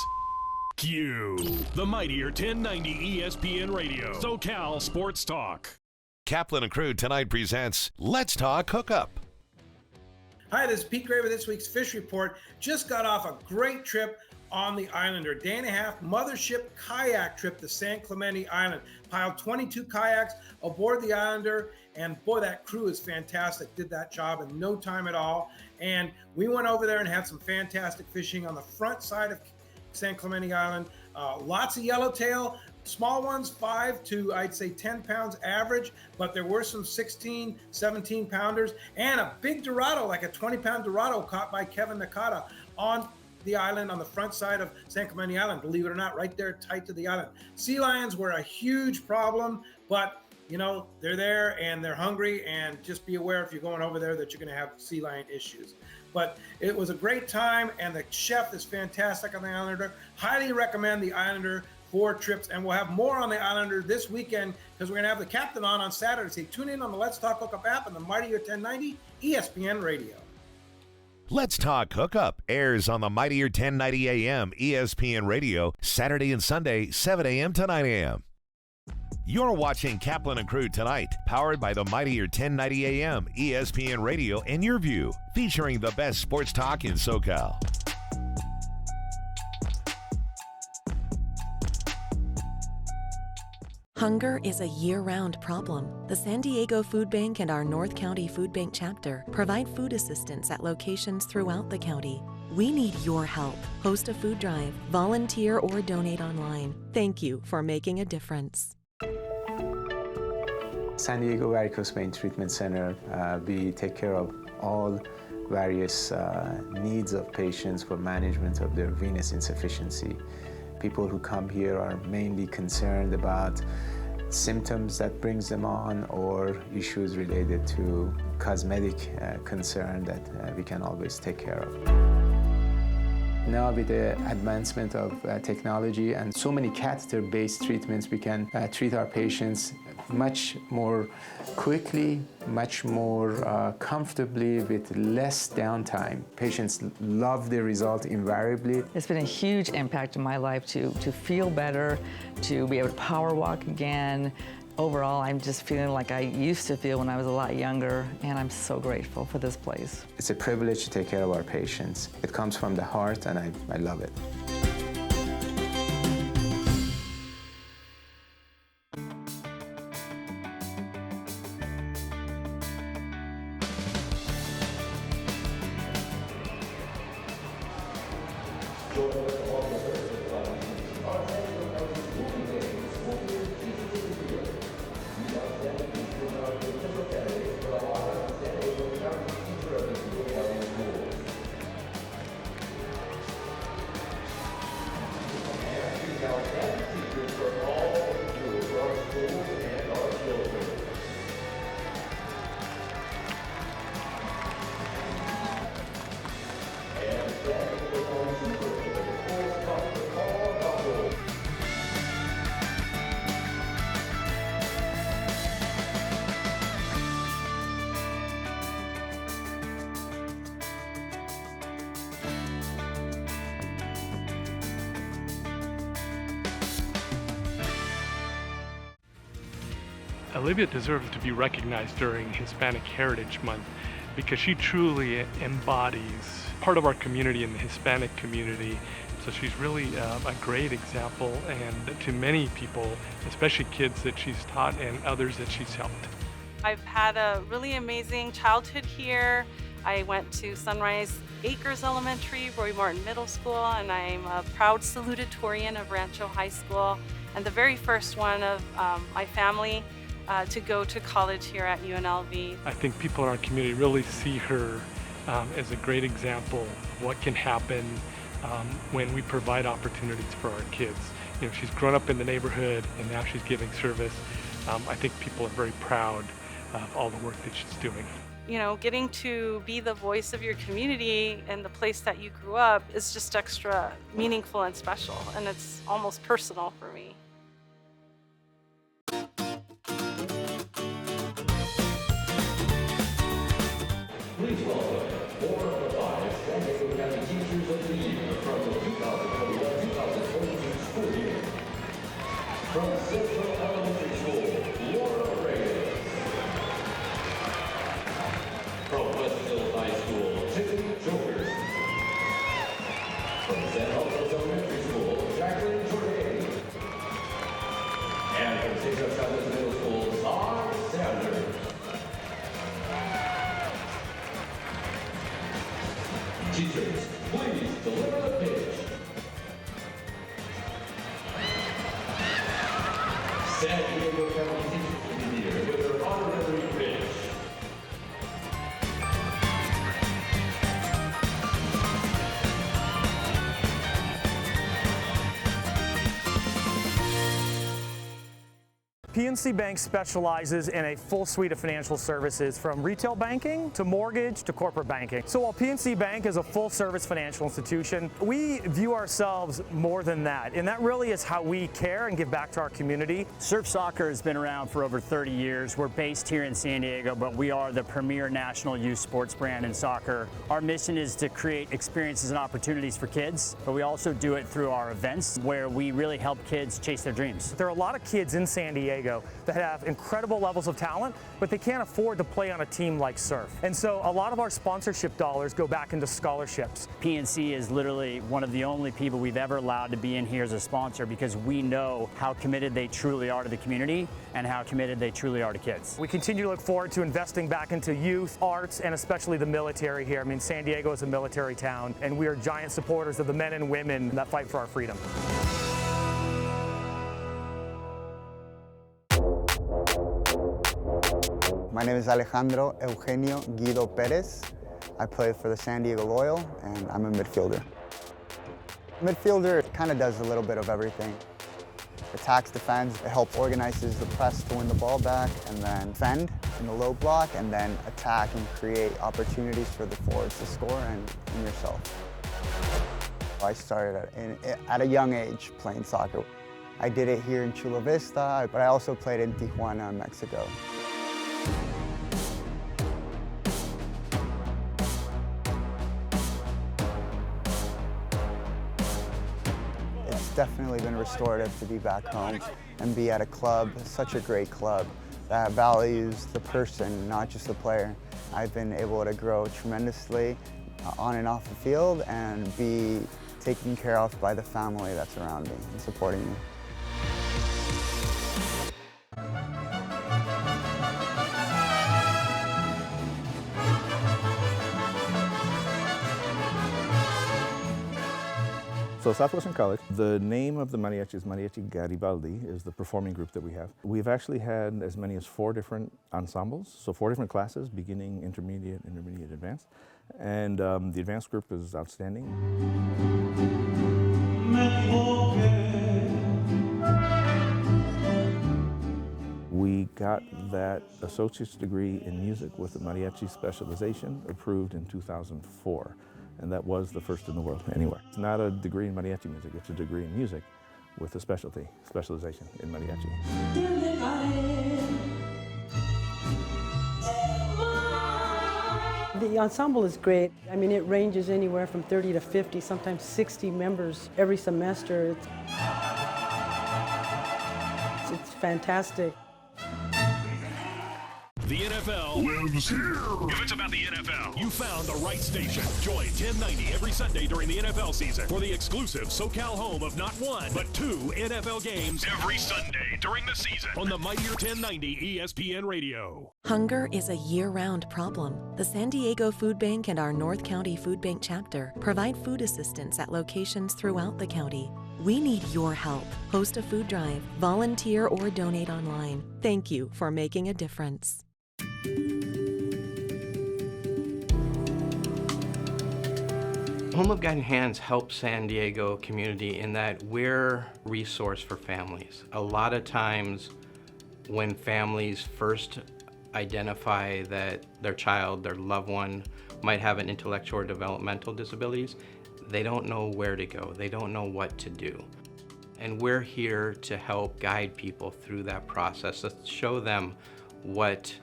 Q, the mightier 1090 ESPN Radio, SoCal Sports Talk.
Kaplan and Crew tonight presents Let's Talk Hookup.
Hi, this is Pete Gray with this week's Fish Report. Just got off a great trip on the Islander. Day and a half mothership kayak trip to San Clemente Island. Piled 22 kayaks aboard the Islander, and boy, that crew is fantastic. Did that job in no time at all. And we went over there and had some fantastic fishing on the front side of San Clemente Island. Lots of yellowtail, small ones, 5 to I'd say 10 pounds average, but there were some 16, 17 pounders, and a big Dorado, like a 20-pound Dorado caught by Kevin Nakata on the island on the front side of San Clemente Island, believe it or not, right there tight to the island. Sea lions were a huge problem, but you know, they're there and they're hungry, and just be aware if you're going over there that you're going to have sea lion issues. But it was a great time, and the chef is fantastic on the Islander. Highly recommend the Islander for trips, and we'll have more on the Islander this weekend because we're going to have the captain on Saturday. So tune in on the Let's Talk Hookup app and the Mightier 1090 ESPN Radio.
Let's Talk Hookup airs on the Mightier 1090 AM ESPN Radio Saturday and Sunday, 7 a.m. to 9 a.m. You're watching Kaplan and Crew tonight, powered by the Mightier 1090 AM ESPN Radio and Your View, featuring the best sports talk in SoCal.
Hunger is a year-round problem. The San Diego Food Bank and our North County Food Bank chapter provide food assistance at locations throughout the county. We need your help. Host a food drive, volunteer, or donate online. Thank you for making a difference.
San Diego Varicose Vein Treatment Center, we take care of all various needs of patients for management of their venous insufficiency. People who come here are mainly concerned about symptoms that brings them on or issues related to cosmetic concern that we can always take care of. Now with the advancement of technology and so many catheter-based treatments, we can treat our patients much more quickly, much more comfortably with less downtime. Patients love the result invariably.
It's been a huge impact in my life to feel better, to be able to power walk again. Overall, I'm just feeling like I used to feel when I was a lot younger, and I'm so grateful for this place.
It's a privilege to take care of our patients. It comes from the heart, and I love it.
Olivia deserves to be recognized during Hispanic Heritage Month because she truly embodies part of our community and the Hispanic community. So she's really a great example, and to many people, especially kids that she's taught and others that she's helped.
I've had a really amazing childhood here. I went to Sunrise Acres Elementary, Roy Martin Middle School, and I'm a proud salutatorian of Rancho High School, and the very first one of my family to go to college here at UNLV.
I think people in our community really see her as a great example of what can happen when we provide opportunities for our kids. You know, she's grown up in the neighborhood and now she's giving service. I think people are very proud of all the work that she's doing.
You know, getting to be the voice of your community and the place that you grew up is just extra meaningful and special, and it's almost personal for me.
Please welcome 4 of the 5 San Diego County Teachers of the Year from the 2021-2022 school year. From Central Elementary School, Laura Reyes. From Westfield High School, Tiffany George. From San Alfonso Elementary School, Jacqueline Jordan. And from St. Joe Chavez Middle School, Zar Sanders. Teachers, please deliver the pitch. San Diego County Teachers of the Year with their honorary pitch.
PNC Bank specializes in a full suite of financial services from retail banking to mortgage to corporate banking. So while PNC Bank is a full service financial institution, we view ourselves more than that. And that really is how we care and give back to our community.
Surf Soccer has been around for over 30 years. We're based here in San Diego, but we are the premier national youth sports brand in soccer. Our mission is to create experiences and opportunities for kids, but we also do it through our events where we really help kids chase their dreams.
There are a lot of kids in San Diego that have incredible levels of talent, but they can't afford to play on a team like Surf. And so a lot of our sponsorship dollars go back into scholarships.
PNC is literally one of the only people we've ever allowed to be in here as a sponsor because we know how committed they truly are to the community and how committed they truly are to kids.
We continue to look forward to investing back into youth, arts, and especially the military here. I mean, San Diego is a military town, and we are giant supporters of the men and women that fight for our freedom.
My name is Alejandro Eugenio Guido Perez. I play for the San Diego Loyal, and I'm a midfielder. Midfielder kind of does a little bit of everything. Attacks, defends, it helps organizes the press to win the ball back, and then defend in the low block, and then attack and create opportunities for the forwards to score and yourself. I started at a young age playing soccer. I did it here in Chula Vista, but I also played in Tijuana, Mexico. It's definitely been restorative to be back home and be at a club, such a great club that values the person, not just the player. I've been able to grow tremendously on and off the field and be taken care of by the family that's around me and supporting me.
So Southwestern College, the name of the mariachi is Mariachi Garibaldi, is the performing group that we have. We've actually had as many as 4 different ensembles, so 4 different classes, beginning, intermediate, advanced. And the advanced group is outstanding. We got that associate's degree in music with a mariachi specialization approved in 2004. And that was the first in the world anywhere. It's not a degree in mariachi music, it's a degree in music with a specialization in mariachi.
The ensemble is great. I mean, it ranges anywhere from 30 to 50, sometimes 60 members every semester. It's fantastic.
The NFL lives here. If it's about the NFL, you found the right station. Join 1090 every Sunday during the NFL season for the exclusive SoCal home of not 1, but 2 NFL games every Sunday during the season on the Mightier 1090 ESPN Radio.
Hunger is a year-round problem. The San Diego Food Bank and our North County Food Bank chapter provide food assistance at locations throughout the county. We need your help. Host a food drive, volunteer, or donate online. Thank you for making a difference.
Home of Guiding Hands helps San Diego community in that we're a resource for families. A lot of times when families first identify that their child, their loved one, might have an intellectual or developmental disabilities, they don't know where to go. They don't know what to do. And we're here to help guide people through that process, to show them what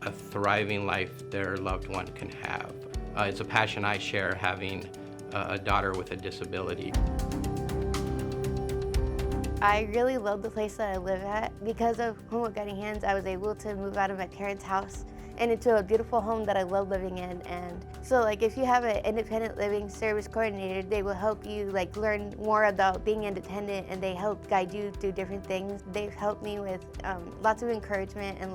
a thriving life their loved one can have. It's a passion I share, having a daughter with a disability.
I really love the place that I live at. Because of Home of Guiding Hands, I was able to move out of my parents' house and into a beautiful home that I love living in. And so like if you have an independent living service coordinator, they will help you like learn more about being independent, and they help guide you through different things. They've helped me with lots of encouragement and